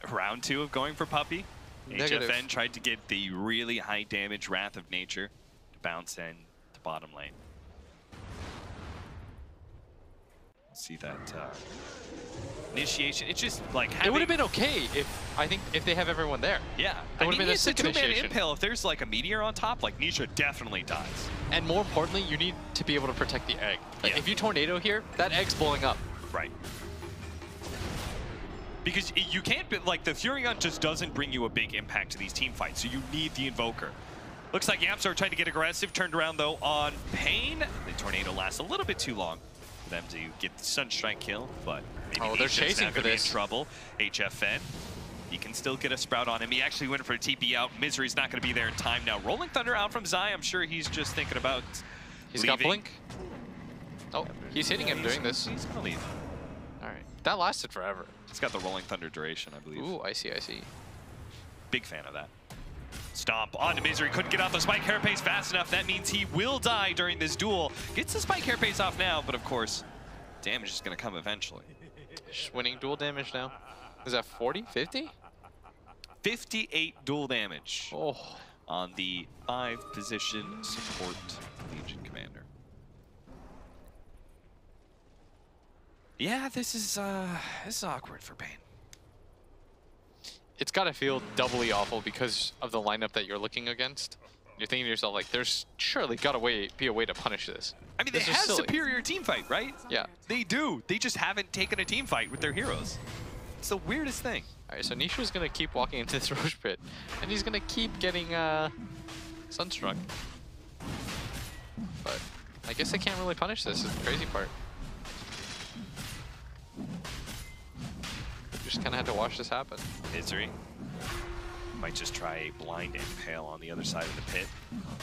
Round 2 of going for Puppey. Negative. HFN tried to get the really high damage Wrath of Nature to bounce in to bottom lane. See that initiation. It's just like having, It would have been okay if they have everyone there. Yeah, That would have been a it's a sick two-man initiation. impale. If there's like a meteor on top, like Nisha definitely dies. And more importantly, you need to be able to protect the egg. Like, Yeah. if you tornado here, that egg's blowing up. Right. Because you can't be, like, the Furion just doesn't bring you a big impact to these team fights, so you need the Invoker. Looks like Yamstar tried to get aggressive, turned around though on paiN. The tornado lasts a little bit too long for them to get the Sunstrike kill, but maybe They're Nisha's chasing now for gonna be this. in trouble. HFN, he can still get a Sprout on him. He actually went for a TP out. Misery's not gonna be there in time now. Rolling Thunder out from Zai. I'm sure he's just thinking about He's leaving. got Blink. Oh, he's hitting him during this. He's gonna leave. All right. That lasted forever. He's got the Rolling Thunder duration, I believe. Ooh, I see, I see. Big fan of that. Stomp onto Misery. Couldn't get off the Spike Carapace fast enough. That means he will die during this duel. Gets the Spike Carapace off now, but of course, damage is going to come eventually. Just winning dual damage now. Is that 40, 50? 58 dual damage Oh, on the 5-position support Legion Commander. Yeah, this is awkward for paiN. it's got to feel doubly awful because of the lineup that you're looking against. You're thinking to yourself, like, there's surely gotta be a way to punish this. I mean, they This is have silly. superior team fight, right? Yeah. They do. They just haven't taken a team fight with their heroes. It's the weirdest thing. Alright, so Nisha's gonna keep walking into this Roche pit, and he's gonna keep getting Sunstruck. But I guess they can't really punish this, is the crazy part. Just kinda had to watch this happen. Misery might just try a blind impale on the other side of the pit.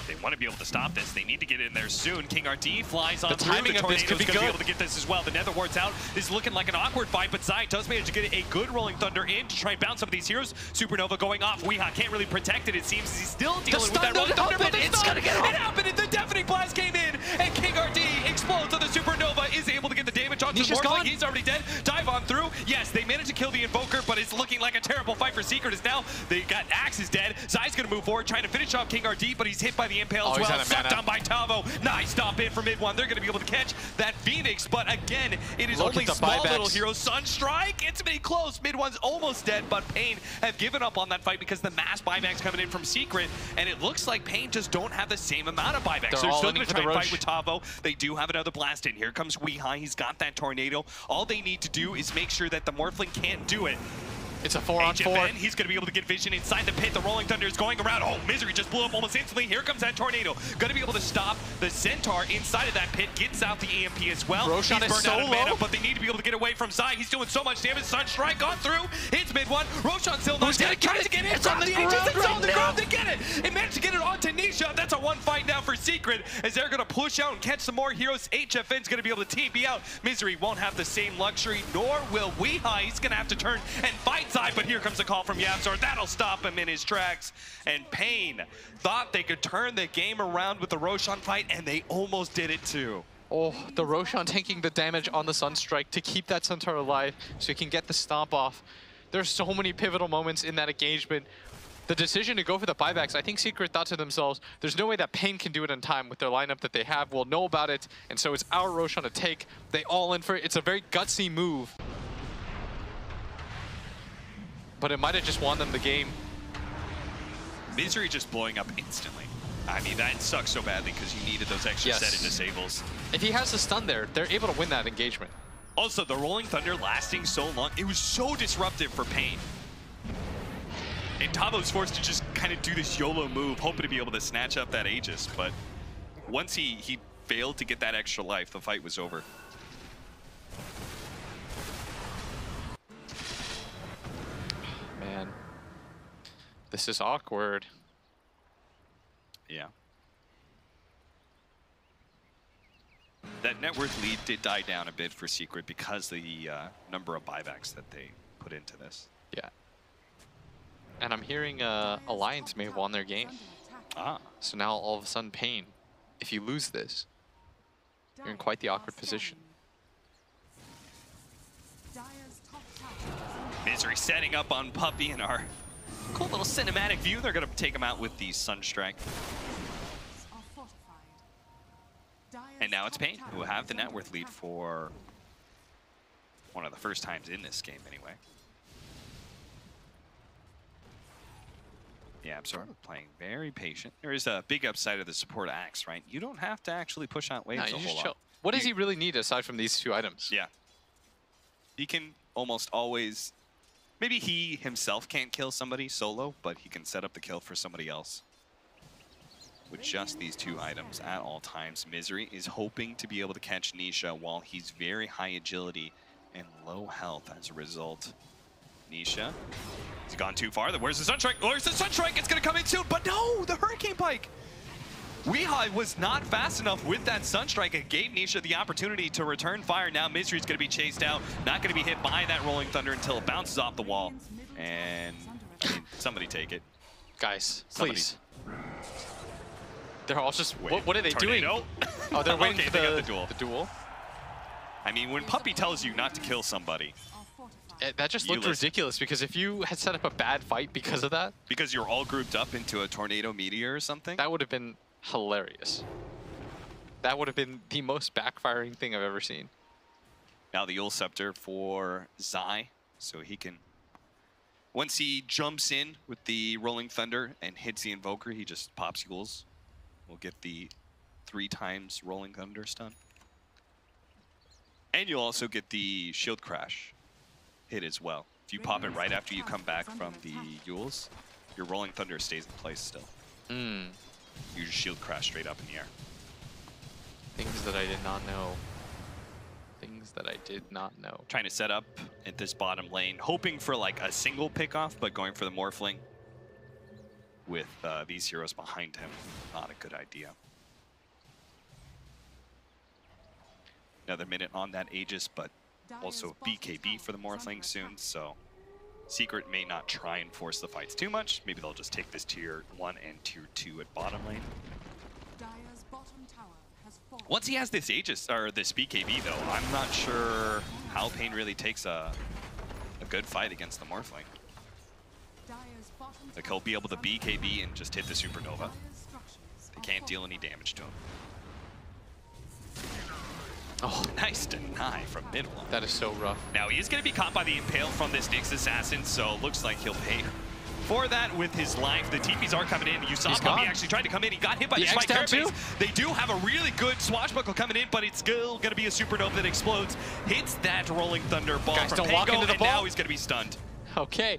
They want to be able to stop this. They need to get in there soon. King RD flies on through. timing The of this could Tornado's be going to be good. able to get this as well. The Nether Ward's out. This is looking like an awkward fight, but Zai does manage to get a good Rolling Thunder in to try and bounce some of these heroes. Supernova going off. Weeha can't really protect it. It seems he's still dealing with that Rolling Thunder, but it's going to get off. It happened, and the Deafening Blast came in, and King RD explodes on the Supernova, is able to get the damage onto Nisha's Morphling. gone. He's already dead. Dive on through. Yes, they managed to kill the Invoker, but it's looking like a terrible fight for Secret as now they got Axe is dead. Zai's going to move forward, trying to finish off King RD, but he's hit by the Impale as he's well. out of Sucked mana. down by Tavo. Nice stop in for mid one. They're going to be able to catch that Phoenix, but again, it is Look only at the small buybacks. little heroes. Sunstrike, it's been close. Mid one's almost dead, but paiN have given up on that fight because the mass buybacks coming in from Secret, and it looks like paiN just don't have the same amount of buybacks. They're So they're all still in going to for try the and fight with rush. Tavo. They do have another blast in. Here comes Weeha. He's got that tornado. All they need to do is make sure that the Morphling can't do it. It's a 4-on-4. HFN, he's going to be able to get vision inside the pit. The Rolling Thunder is going around. Oh, Misery just blew up almost instantly. Here comes that Tornado. Going to be able to stop the Centaur inside of that pit. Gets out the EMP as well. Roshan he's is burned out of so mana, low. but they need to be able to get away from Zai. He's doing so much damage. Sunstrike gone through. Hits mid one. Roshan still not dead. Tries to get in. It's on the Aegis. ground It's on right the now. ground. They get it. It managed to get it onto Nisha. That's a one fight now for Secret as they're going to push out and catch some more heroes. HFN's going to be able to TP out. Misery won't have the same luxury, nor will Weeha. He's going to have to turn and fight Zai, but here comes a call from Yabzor. That'll stop him in his tracks. And paiN thought they could turn the game around with the Roshan fight, and they almost did it too. Oh, the Roshan taking the damage on the Sunstrike to keep that Centaur alive so he can get the stomp off. There's so many pivotal moments in that engagement. The decision to go for the buybacks, I think Secret thought to themselves, there's no way that paiN can do it in time with their lineup that they have. We'll know about it, and so it's our Roshan to take. They all in for it. It's a very gutsy move. But it might have just won them the game. Misery just blowing up instantly. I mean, that sucks so badly because you needed those extra Yes. set of disables. If he has the stun there, they're able to win that engagement. Also, the Rolling Thunder lasting so long, it was so disruptive for paiN. And Tavo's forced to just kind of do this YOLO move, hoping to be able to snatch up that Aegis, but once he failed to get that extra life, the fight was over. Man, this is awkward. Yeah. That net worth lead did die down a bit for Secret because of the number of buybacks that they put into this. Yeah. And I'm hearing Alliance may have won their game. Ah. So now all of a sudden paiN, if you lose this, you're in quite the awkward position. Misery setting up on Puppey in our cool little cinematic view. They're going to take him out with the Sunstrike. And now it's paiN, who have the net worth lead for one of the first times in this game anyway. Yeah, Yabzor playing very patient. There is a big upside of the support Axe, right? You don't have to actually push out waves No, a you whole just lot. chill. What does he really need aside from these two items? Yeah. He can almost always... Maybe he himself can't kill somebody solo, but he can set up the kill for somebody else. With just these two items at all times. Misery is hoping to be able to catch Nisha while he's very high agility and low health as a result. Nisha, he's gone too far. Where's the Sunstrike? Where's the Sunstrike? It's going to come in soon, but no! The Hurricane Pike! Weeha was not fast enough with that Sunstrike. It gave Nisha the opportunity to return fire. Now Misery's going to be chased out. Not going to be hit by that Rolling Thunder until it bounces off the wall. And, I mean, somebody take it. Guys, Somebody. please. They're all just, Wait, what are they doing? Tornado? Oh, they're waiting Okay, for they got the the duel. I mean, when Puppey tells you not to kill somebody, That just You looked listen. ridiculous because if you had set up a bad fight because of that, because you're all grouped up into a tornado meteor or something, that would have been hilarious. That would have been the most backfiring thing I've ever seen. now the Yule Scepter for Zai, so he can Once he jumps in with the Rolling Thunder and hits the Invoker, he just pops Yules. We'll get the 3 times Rolling Thunder stun. And you'll also get the Shield Crash hit as well. If you pop it right after you come back from the Yules, your Rolling Thunder stays in place still. You just Shield Crash straight up in the air. Things that I did not know. Things that I did not know. Trying to set up at this bottom lane, hoping for like a single pickoff, but going for the Morphling with these heroes behind him. Not a good idea. Another minute on that Aegis, but also BKB for the Morphling soon, so Secret may not try and force the fights too much. Maybe they'll just take this tier 1 and tier 2 at bottom lane. Dire's bottom tower has fallen. Once he has this Aegis, or this BKB though, I'm not sure how paiN really takes a good fight against the Morphling. Dire's bottom Like tower he'll be able to is under BKB and just hit the Supernova. Dire's structures They are can't deal falling. any damage to him. Oh, Nice deny from mid one. that is so rough. Now he is going to be caught by the Impale from this Nyx Assassin, so looks like he'll pay for that with his life. The TPs are coming in. You saw He's Puppey gone. actually tried to come in. He got hit by The the X spike down too? carapace. They do have a really good swashbuckle coming in, but it's still going to be a Supernova that explodes. Hits that Rolling Thunder ball Guys, from don't walk paiN, into the and ball. now he's going to be stunned. Okay.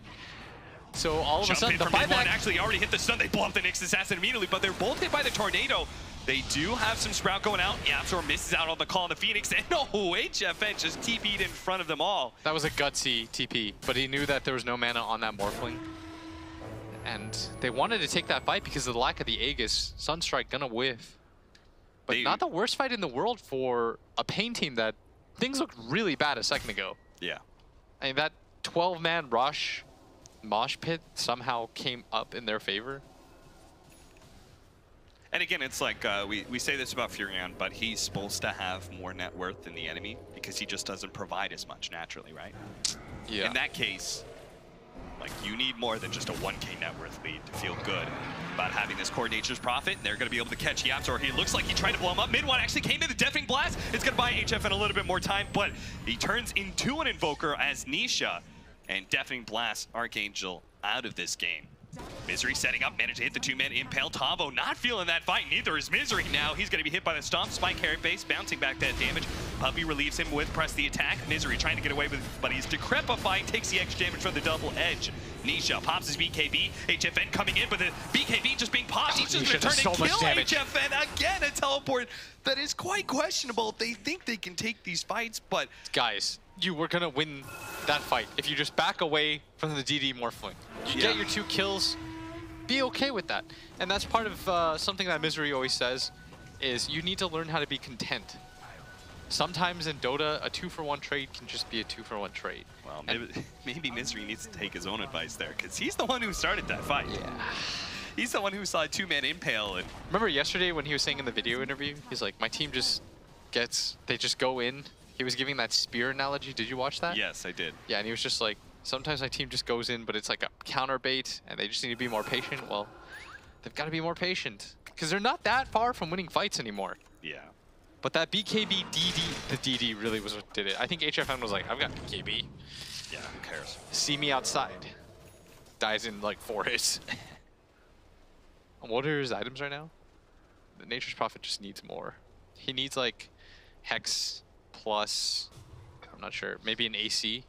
So all of a Jump sudden, in the from mid one. buyback. Actually, he already hit the stun. They blow up the Nyx Assassin immediately, but they're both hit by the Tornado. They do have some Sprout going out. YapzOr misses out on the call on the Phoenix. And no, HFN just TP'd in front of them all. That was a gutsy TP, but he knew that there was no mana on that Morphling. And they wanted to take that fight because of the lack of the Aegis. Sunstrike gonna whiff. But They- not the worst fight in the world for a paiN team that things looked really bad a second ago. Yeah. I mean, that 12-man rush mosh pit somehow came up in their favor. And again, it's like, we say this about Furion, but he's supposed to have more net worth than the enemy because he just doesn't provide as much naturally, right? Yeah. In that case, like, you need more than just a 1k net worth lead to feel good about having this core Nature's Prophet. They're going to be able to catch YapzOr. He looks like he tried to blow him up. Mid one actually came in the Deafening Blast. It's going to buy HFN a little bit more time, but he turns into an Invoker as Nisha, and Deafening Blast Archangel out of this game. Misery setting up, managed to hit the 2-man Impale. Tavo not feeling that fight, neither is Misery now. He's going to be hit by the Stomp, Spike Carapace, bouncing back that damage. Puppey relieves him with Press the Attack. Misery trying to get away with it, but he's decrepifying, takes the extra damage from the double edge. Nisha pops his BKB, HFN coming in, but the BKB just being popped. He's just going to turn Nisha does so and much kill damage. HFN again. A teleport that is quite questionable. They think they can take these fights, but Guys, you were gonna win that fight if you just back away from the DD Morphling. You get your 2 kills, be okay with that. And that's part of something that Misery always says, is you need to learn how to be content. Sometimes in Dota, a 2-for-1 trade can just be a 2-for-1 trade. well, maybe Misery needs to take his own advice there, because he's the one who started that fight. Yeah. He's the one who saw a 2-man Impale, and Remember yesterday when he was saying in the video interview, he's like, my team just they just go in. He was giving that spear analogy. Did you watch that? yes, I did. Yeah, and he was just like, sometimes my team just goes in, but it's like a counter bait, and they just need to be more patient. Well, they've got to be more patient, because they're not that far from winning fights anymore. Yeah. But that BKB DD, the DD really was what did it. I think HFN was like, I've got BKB. Yeah, who cares? See me outside. Dies in like 4 hits. What are his items right now? The Nature's Prophet just needs more. He needs like Hex plus, I'm not sure, maybe an AC.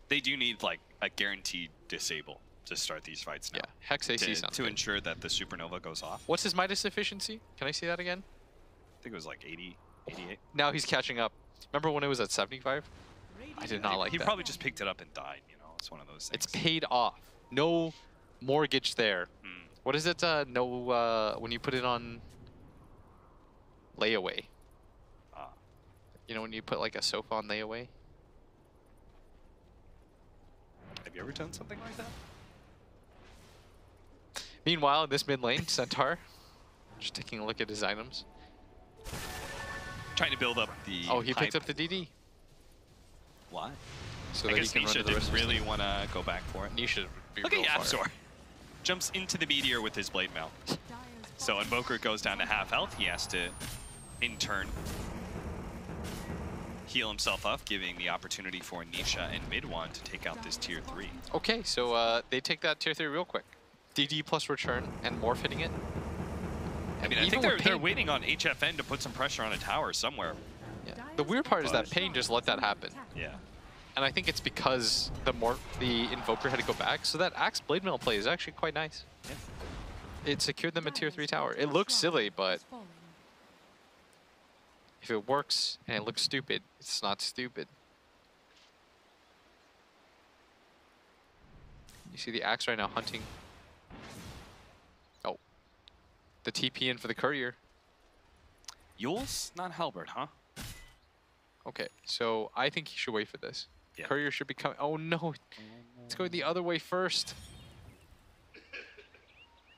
They do need like a guaranteed disable to start these fights now. Yeah, Hex AC sounds to good. ensure that the Supernova goes off. What's his Midas efficiency? Can I see that again? I think it was like 80, 88. Now he's catching up. Remember when it was at 75? I did not like He that. probably just picked it up and died, you know? It's one of those things. It's paid off. No mortgage there. Hmm. What is it? When you put it on layaway. Ah. You know when you put like a sofa on layaway? Have you ever done something like that? Meanwhile, in this mid lane, Centaur, just taking a look at his items. Trying to build up the Oh, he picked hype. up the DD. Why? So I that he guess can run to Nisha the rest didn't of his really team. want to go back for it. Nisha would be Look real at fire. YapzOr. Jumps into the meteor with his blade mount. Dire's So Invoker goes down to half health. He has to, in turn, heal himself up, giving the opportunity for Nisha and Midwan to take out this tier 3. Okay, so they take that tier 3 real quick. DD plus return and morph hitting it. I mean, I think they're waiting on HFN to put some pressure on a tower somewhere. Yeah. The weird part is that paiN just let that happen. Yeah. And I think it's because the Invoker had to go back, so that Axe Blade Mail play is actually quite nice. Yeah. It secured them a tier 3 tower. It looks silly, but if it works and it looks stupid, it's not stupid. You see the Axe right now hunting. Oh. The TP in for the Courier. Yules, not Halberd, huh? Okay, so I think he should wait for this. Yeah. Courier should be coming. Oh no, it's going the other way first.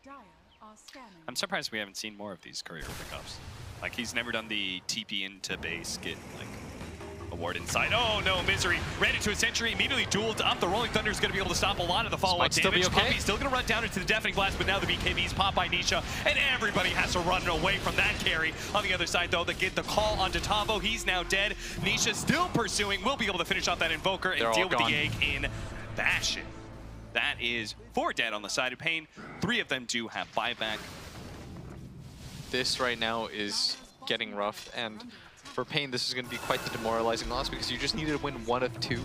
Dire are scanning. I'm surprised we haven't seen more of these Courier pickups. Like, he's never done the TP into base, get, like, a ward inside. Oh, no, Misery ran into a sentry, immediately dueled up. The Rolling Thunder is going to be able to stop a lot of the follow-up damage. Puppey still going to run down into the Deafening Blast, but now the BKB is popped by Nisha, and everybody has to run away from that carry. On the other side, though, they get the call onto Tavo. He's now dead. Nisha still pursuing. Will be able to finish off that Invoker and deal with the egg in fashion. That is 4 dead on the side of paiN. 3 of them do have buyback. This right now is getting rough, and for paiN, this is going to be quite the demoralizing loss because you just needed to win 1 of 2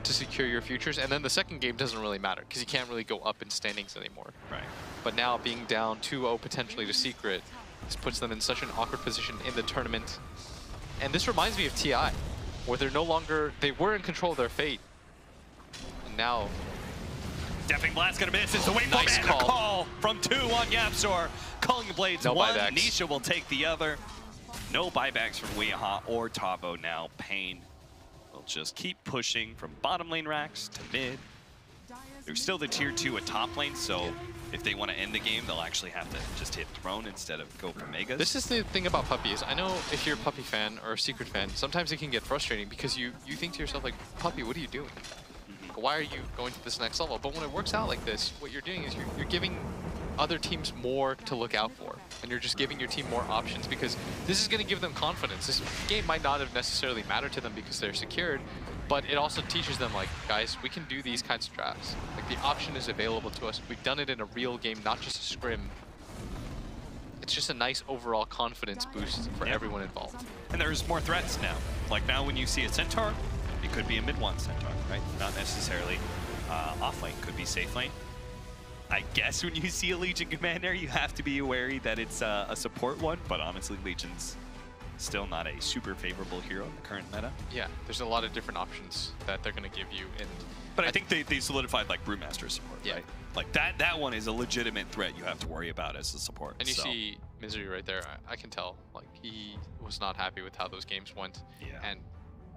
to secure your futures, and then the second game doesn't really matter because you can't really go up in standings anymore. Right. But now being down 2-0 potentially to Secret, this puts them in such an awkward position in the tournament. And this reminds me of TI, where they're no longer, they were in control of their fate, and now Deafening Blast gonna miss. It's the wait nice for call from 2 on Yapzor. Culling the Blades no 1. buybacks. Nisha will take the other. No buybacks from Weeha or Tavo now. paiN will just keep pushing from bottom lane racks to mid. They're still the tier 2 at top lane, so if they want to end the game, they'll actually have to just hit Throne instead of go for Megas. This is the thing about Puppey is I know if you're a Puppey fan or a Secret fan, sometimes it can get frustrating because you think to yourself like, Puppey, what are you doing? Why are you going to this next level? But when it works out like this, what you're doing is you're giving other teams more to look out for, and you're just giving your team more options because this is going to give them confidence. This game might not have necessarily mattered to them because they're secured, but it also teaches them like, guys, we can do these kinds of drafts. Like the option is available to us. We've done it in a real game, not just a scrim. It's just a nice overall confidence boost for everyone involved. And there's more threats now. Like now when you see a Centaur, it could be a mid-1 Centaur, right? Not necessarily off lane, could be safe lane. I guess when you see a Legion Commander, you have to be wary that it's a support one, but honestly, Legion's still not a super favorable hero in the current meta. Yeah, there's a lot of different options that they're going to give you. But I think they solidified like Brewmaster support, right? Like that one is a legitimate threat you have to worry about as a support. And you see Misery right there, I can tell, like he was not happy with how those games went. Yeah. And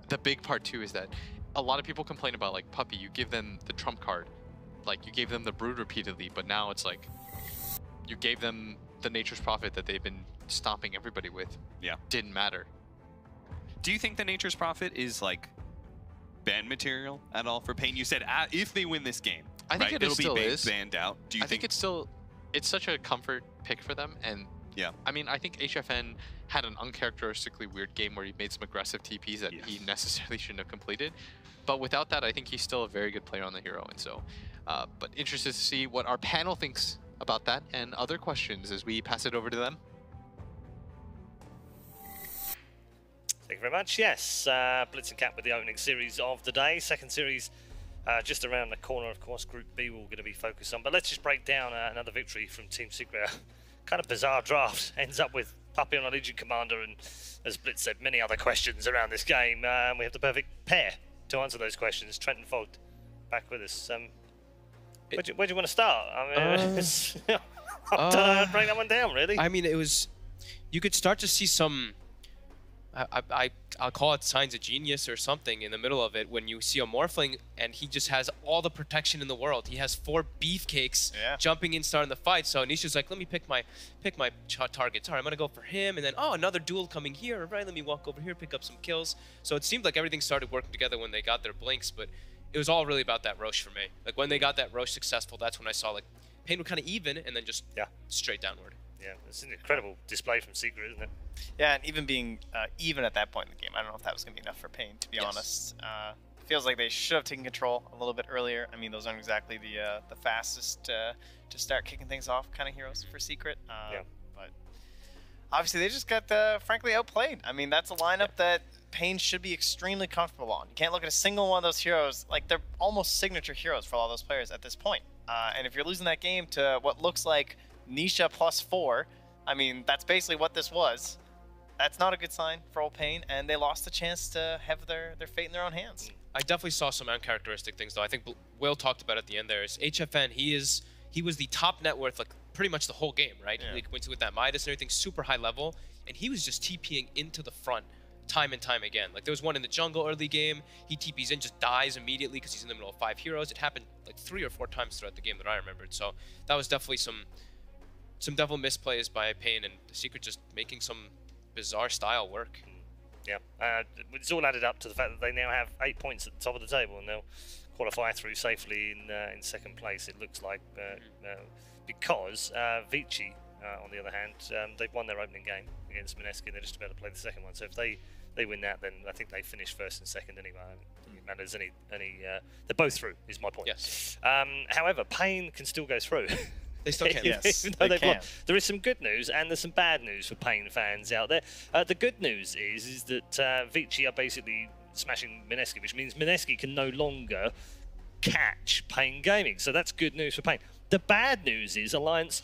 the big part too is that a lot of people complain about like Puppey, you give them the trump card. Like you gave them the Brood repeatedly, but now it's like you gave them the Nature's Prophet that they've been stomping everybody with. Yeah. Didn't matter. Do you think the Nature's Prophet is like ban material at all for paiN? You said if they win this game, I think it'll still be banned out. Do you think it's such a comfort pick for them, and yeah, I mean I think HFN had an uncharacteristically weird game where he made some aggressive TPs that he necessarily shouldn't have completed. But without that, I think he's still a very good player on the hero, and so but interested to see what our panel thinks about that and other questions as we pass it over to them. Thank you very much. Yes, Blitz and Cap with the opening series of the day. Second series just around the corner, of course. Group B we're going to be focused on. But let's just break down another victory from Team Secret. Kind of bizarre draft. Ends up with Puppey on a Legion Commander and, as Blitz said, many other questions around this game. We have the perfect pair to answer those questions. Trent and Fogt back with us. Where do you want to start? I mean, I don't know how to break that one down, really. I mean, it was... You could start to see some... I'll call it signs of genius or something in the middle of it when you see a Morphling and he just has all the protection in the world. He has 4 beefcakes jumping in, starting the fight. So Nisha's like, let me pick my targets. All right, I'm gonna go for him, and then another duel coming here. Right, let me walk over here, pick up some kills. So it seemed like everything started working together when they got their blinks, but it was all really about that Roche for me. Like when they got that Roche successful, that's when I saw like paiN were kind of even, and then just straight downward. Yeah, it's an incredible display from Secret, isn't it? Yeah, and even being even at that point in the game, I don't know if that was going to be enough for paiN, to be honest. Feels like they should have taken control a little bit earlier. I mean, those aren't exactly the fastest to start kicking things off kind of heroes for Secret. But obviously, they just got, frankly, outplayed. I mean, that's a lineup that paiN should be extremely comfortable on. You can't look at a single one of those heroes. Like, they're almost signature heroes for all those players at this point. And if you're losing that game to what looks like Nisha +4, I mean, that's basically what this was. That's not a good sign for old paiN, and they lost the chance to have their fate in their own hands. I definitely saw some uncharacteristic things, though. I think Will talked about at the end there is HFN, he was the top net worth, like, pretty much the whole game, right? Yeah. Like, went with that Midas and everything, super high level, and he was just TPing into the front time and time again. Like, there was one in the jungle early game, he TPs in, just dies immediately because he's in the middle of 5 heroes. It happened, like, 3 or 4 times throughout the game that I remembered, so that was definitely some definitely misplays by paiN, and the Secret just making some bizarre style work. Yeah, it's all added up to the fact that they now have 8 points at the top of the table, and they'll qualify through safely in second place, it looks like, because Vici, on the other hand, they've won their opening game against Mineski, and they're just about to play the second one. So if they win that, then I think they finish first and second anyway. I don't think it matters any they're both through, is my point. Yes. However, paiN can still go through. They still can. Yes, Even though they they've won. can. There is some good news and there's some bad news for paiN fans out there. The good news is that Vici are basically smashing Mineski, which means Mineski can no longer catch paiN Gaming. So that's good news for paiN. The bad news is Alliance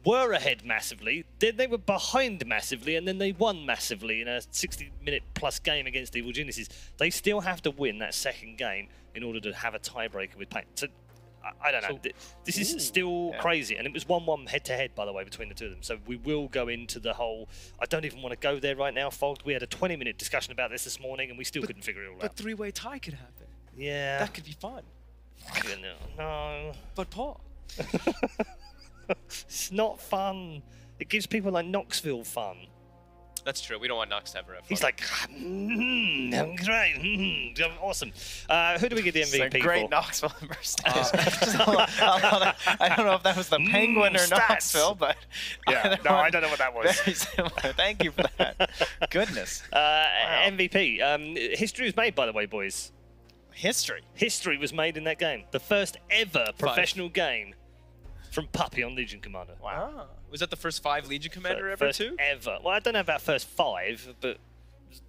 were ahead massively, then they were behind massively, and then they won massively in a 60-minute plus game against Evil Geniuses. They still have to win that second game in order to have a tiebreaker with paiN. So I don't know. This is still crazy, and it was 1-1 head-to-head, by the way, between the two of them. So we will go into the whole. I don't even want to go there right now, Fogged. We had a 20-minute discussion about this morning, and we still couldn't figure it all out. But three-way tie could happen. Yeah, That could be fun. No, But Paul. it's not fun. It gives people like Knoxville fun. That's true. We don't want Knox to ever have fun. He's like, I'm great, awesome. Who do we get the MVP It's a great for? Knoxville impersonation. I don't know if that was the Penguin or stats. Knoxville, but Yeah, no, I don't know what that was. Very similar. Thank you for that. Goodness. MVP. History was made, by the way, boys. History. History was made in that game. The first ever professional game from Puppey on Legion Commander. Wow. Ah. Was that the first 5 Legion Commander ever, First too? ever. Well, I don't know about first 5, but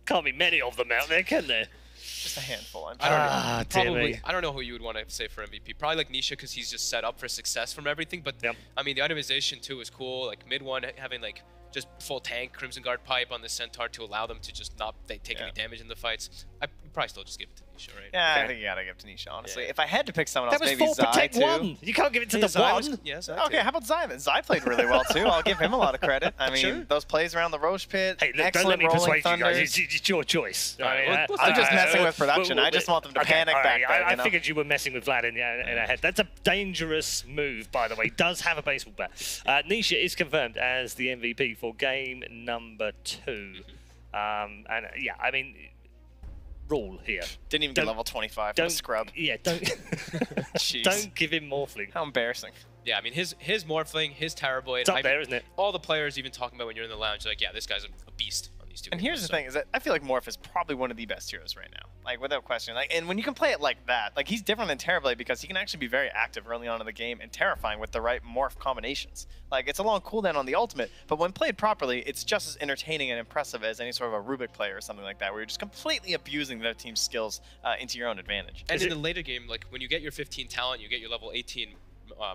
can't be many of them out there, can there? Just a handful. I'm I don't Ah, know. dear Probably. me. I don't know who you would want to say for MVP. Probably like Nisha because he's just set up for success from everything. But Yep. I mean, the itemization too is cool. Like mid one having like just full tank Crimson Guard pipe on the Centaur to allow them to just not take any damage in the fights. I probably still just give it to Nisha, right? Yeah, Okay. I think you gotta give it to Nisha, honestly. Yeah. If I had to pick someone That else, was maybe 4 Zai protect too. 1. You can't give it to the Zai 1. Yes. Okay, how about Zai then? Zai played really well too. I'll give him a lot of credit. I mean, Sure. those plays around the Roche pit, Hey, look, don't let excellent me rolling persuade you thunders. guys. It's your choice. All right, I mean, I'm just messing with production. I just want them to panic all back there, I you know? figured you were messing with Vlad in our head. That's a dangerous move, by the way. Does have a baseball bat. Nisha is confirmed as the MVP for game number 2. And yeah, I mean, rule here. Didn't even Don't- get level 25 from the Don't scrub. Yeah, don't Jeez. don't give him morphling. How embarrassing. Yeah, I mean his Morphling, his Terrorblade. It's up there, isn't it? All the players even talking about when you're in the lounge, like, yeah, this guy's a beast on these 2. And here's the thing, is that I feel like Morph is probably one of the best heroes right now. Like, without question. Like, and when you can play it like that, like, he's different than Terrorblade because he can actually be very active early on in the game and terrifying with the right Morph combinations. Like, it's a long cooldown on the ultimate, but when played properly, it's just as entertaining and impressive as any sort of a Rubik player or something like that, where you're just completely abusing their team's skills into your own advantage. And in the later game, like when you get your 15 talent, you get your level 18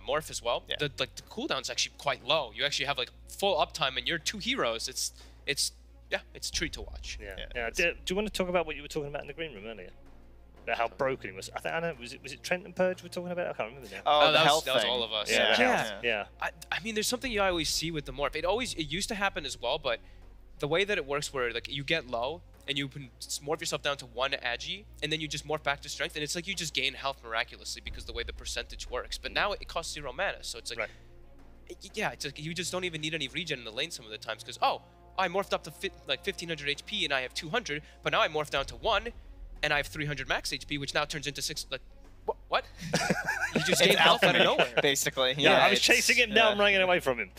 morph as well. Yeah. The cooldown's actually quite low. You actually have like full uptime, and you're 2 heroes. It's a treat to watch. Yeah. Do you want to talk about what you were talking about in the green room earlier? About how broken he was. I don't know. Was it Trent and Purge we're talking about? I can't remember now. Oh, the that health was thing. all of us. Yeah, the Yeah. health. Yeah. I mean, there's something you always see with the morph. It used to happen as well, but the way that it works, where like you get low and you can morph yourself down to 1 agi, and then you just morph back to strength, and it's like you just gain health miraculously because the way the percentage works. But now it costs 0 mana, so it's like, Right. yeah, it's like you just don't even need any regen in the lane some of the times because I morphed up to like 1500 HP and I have 200, but now I morphed down to 1 and I have 300 max HP, which now turns into 6. Like, What? You just It's gained health out of nowhere. basically. Yeah, I was it's- chasing him down, yeah. running away from him.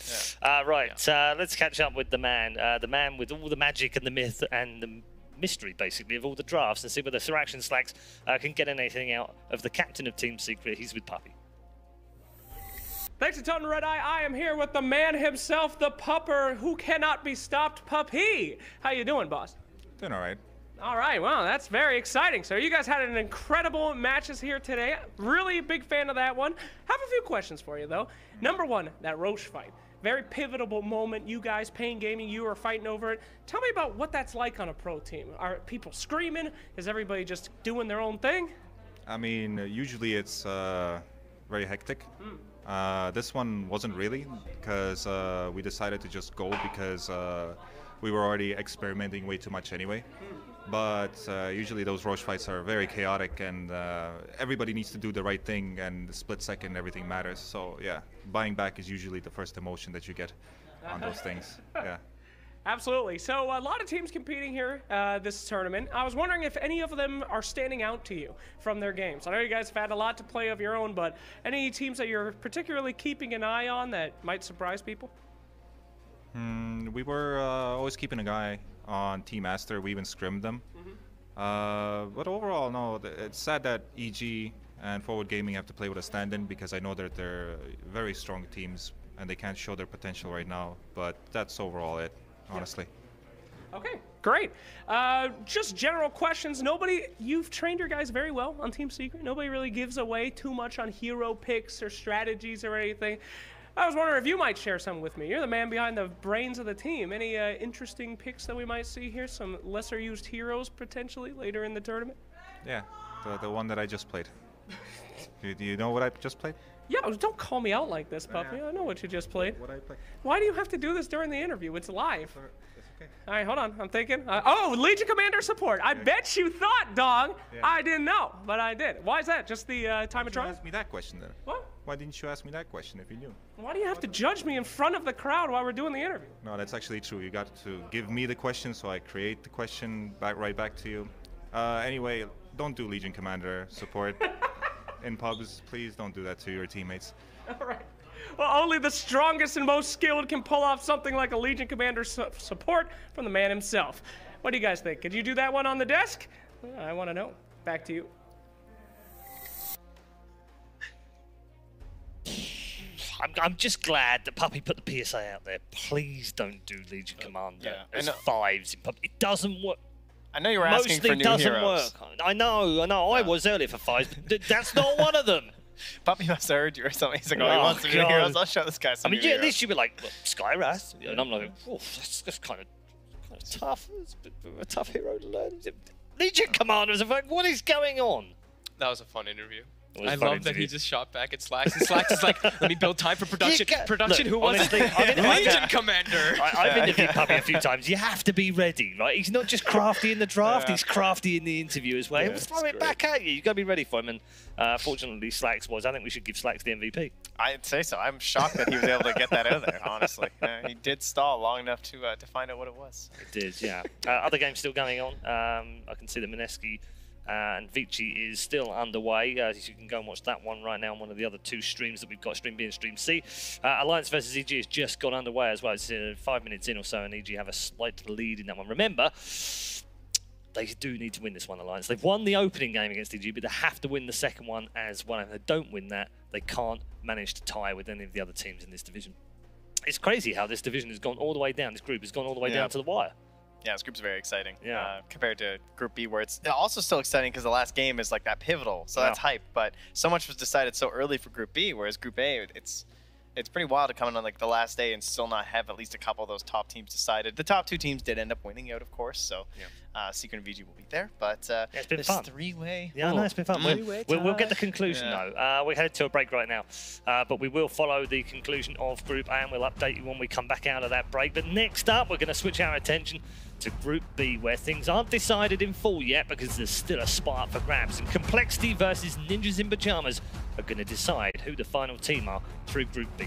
Right, let's catch up with the man with all the magic and the myth and the mystery, basically, of all the drafts, and see whether Thrax Slacks can get anything out of the captain of Team Secret. He's with Puppey. Thanks a ton, Red Eye. I am here with the man himself, the pupper who cannot be stopped, Puppey. How you doing, boss? Doing all right. All right, well, that's very exciting. So you guys had an incredible matches here today. Really a big fan of that one. Have a few questions for you, though. Number one, that Roche fight. Very pivotal moment. You guys, paiN Gaming, you are fighting over it. Tell me about what that's like on a pro team. Are people screaming? Is everybody just doing their own thing? I mean, usually it's very hectic. This one wasn't really, because we decided to just go because we were already experimenting way too much anyway. But usually those Roche fights are very chaotic, and everybody needs to do the right thing, and the split second everything matters. So yeah, buying back is usually the first emotion that you get on those things. Yeah. Absolutely. So a lot of teams competing here this tournament. I was wondering if any of them are standing out to you from their games. I know you guys have had a lot to play of your own, but any teams that you're particularly keeping an eye on that might surprise people? We were always keeping an eye on Team Master. We even scrimmed them. But overall, no. It's sad that EG and Forward Gaming have to play with a stand-in, because I know that they're very strong teams and they can't show their potential right now. But that's overall it, honestly. Okay, great. Just general questions. You've trained your guys very well on Team Secret. Nobody really gives away too much on hero picks or strategies or anything. I was wondering if you might share some with me. You're the man behind the brains of the team. Any interesting picks that we might see here? Some lesser used heroes potentially later in the tournament? Yeah, the one that I just played. Do you know what I just played? Yeah, don't call me out like this, Puppey. I know what you just played. What I played? Why do you have to do this during the interview? It's live. It's okay. All right, hold on. I'm thinking. Oh, Legion Commander support. I bet you thought, dog. Yeah. I didn't know, but I did. Why is that? Just the time of You trial? asked me that question then. What? Why didn't you ask me that question if you knew? Why do you have to judge me in front of the crowd while we're doing the interview? No, that's actually true. You got to give me the question, so I create the question right back to you. Anyway, don't do Legion Commander support in pubs. Please don't do that to your teammates. All right. Well, only the strongest and most skilled can pull off something like a Legion Commander support from the man himself. What do you guys think? Could you do that one on the desk? I want to know. Back to you. I'm just glad that Puppey put the PSA out there. Please don't do Legion Commander yeah. as fives in Puppey. It doesn't work. I know you were asking Mostly for new doesn't heroes. work. I know. I was earlier for fives, but that's not one of them. Puppey must have heard you or something. He's like, oh, he Oh, wants some new God. heroes. I'll show this guy some I mean, new yeah, at heroes. least you'd be like, well, Skyras, and I'm like, oh, that's kind of tough. It's a tough hero to learn. Legion Commanders, what is going on? That was a fun interview. It was I a fun love that he interview. just shot back at Slacks, and Slacks is like, let me build time for production. Production, Look, who was honestly, it? I've Legion Commander. I've interviewed Puppey a few times. You have to be ready, right? He's not just crafty in the draft, he's crafty in the interview as well. He'll throw it back at you. You've got to be ready for him. And fortunately, Slacks was. I think we should give Slacks the MVP. I'd say so. I'm shocked that he was able to get that out of there, honestly. He did stall long enough to find out what it was. It did, yeah. Other games still going on. I can see that Mineski and Vici is still underway. You can go and watch that one right now on one of the other two streams that we've got, Stream B and Stream C. Alliance versus EG has just got underway as well. It's 5 minutes in or so, and EG have a slight lead in that one. Remember, they do need to win this one, Alliance. They've won the opening game against EG, but they have to win the second one as well. And if they don't win that, they can't manage to tie with any of the other teams in this division. It's crazy how this division has gone all the way down. This group has gone all the way down to the wire. Yeah, this group's very exciting. Yeah. Compared to Group B, where it's also still exciting because the last game is like that pivotal, so that's hype. But so much was decided so early for Group B, whereas Group A, it's pretty wild to come in on like the last day and still not have at least a couple of those top teams decided. The top two teams did end up winning out, of course. So Secret and VG will be there, but it's been this fun. three-way. Yeah, no, it's been fun. We'll get the conclusion though. We're headed to a break right now, but we will follow the conclusion of Group A and we'll update you when we come back out of that break. But next up, we're going to switch our attention to Group B, where things aren't decided in full yet because there's still a spot up for grabs. And Complexity versus Ninjas in Pajamas are going to decide who the final team are through Group B.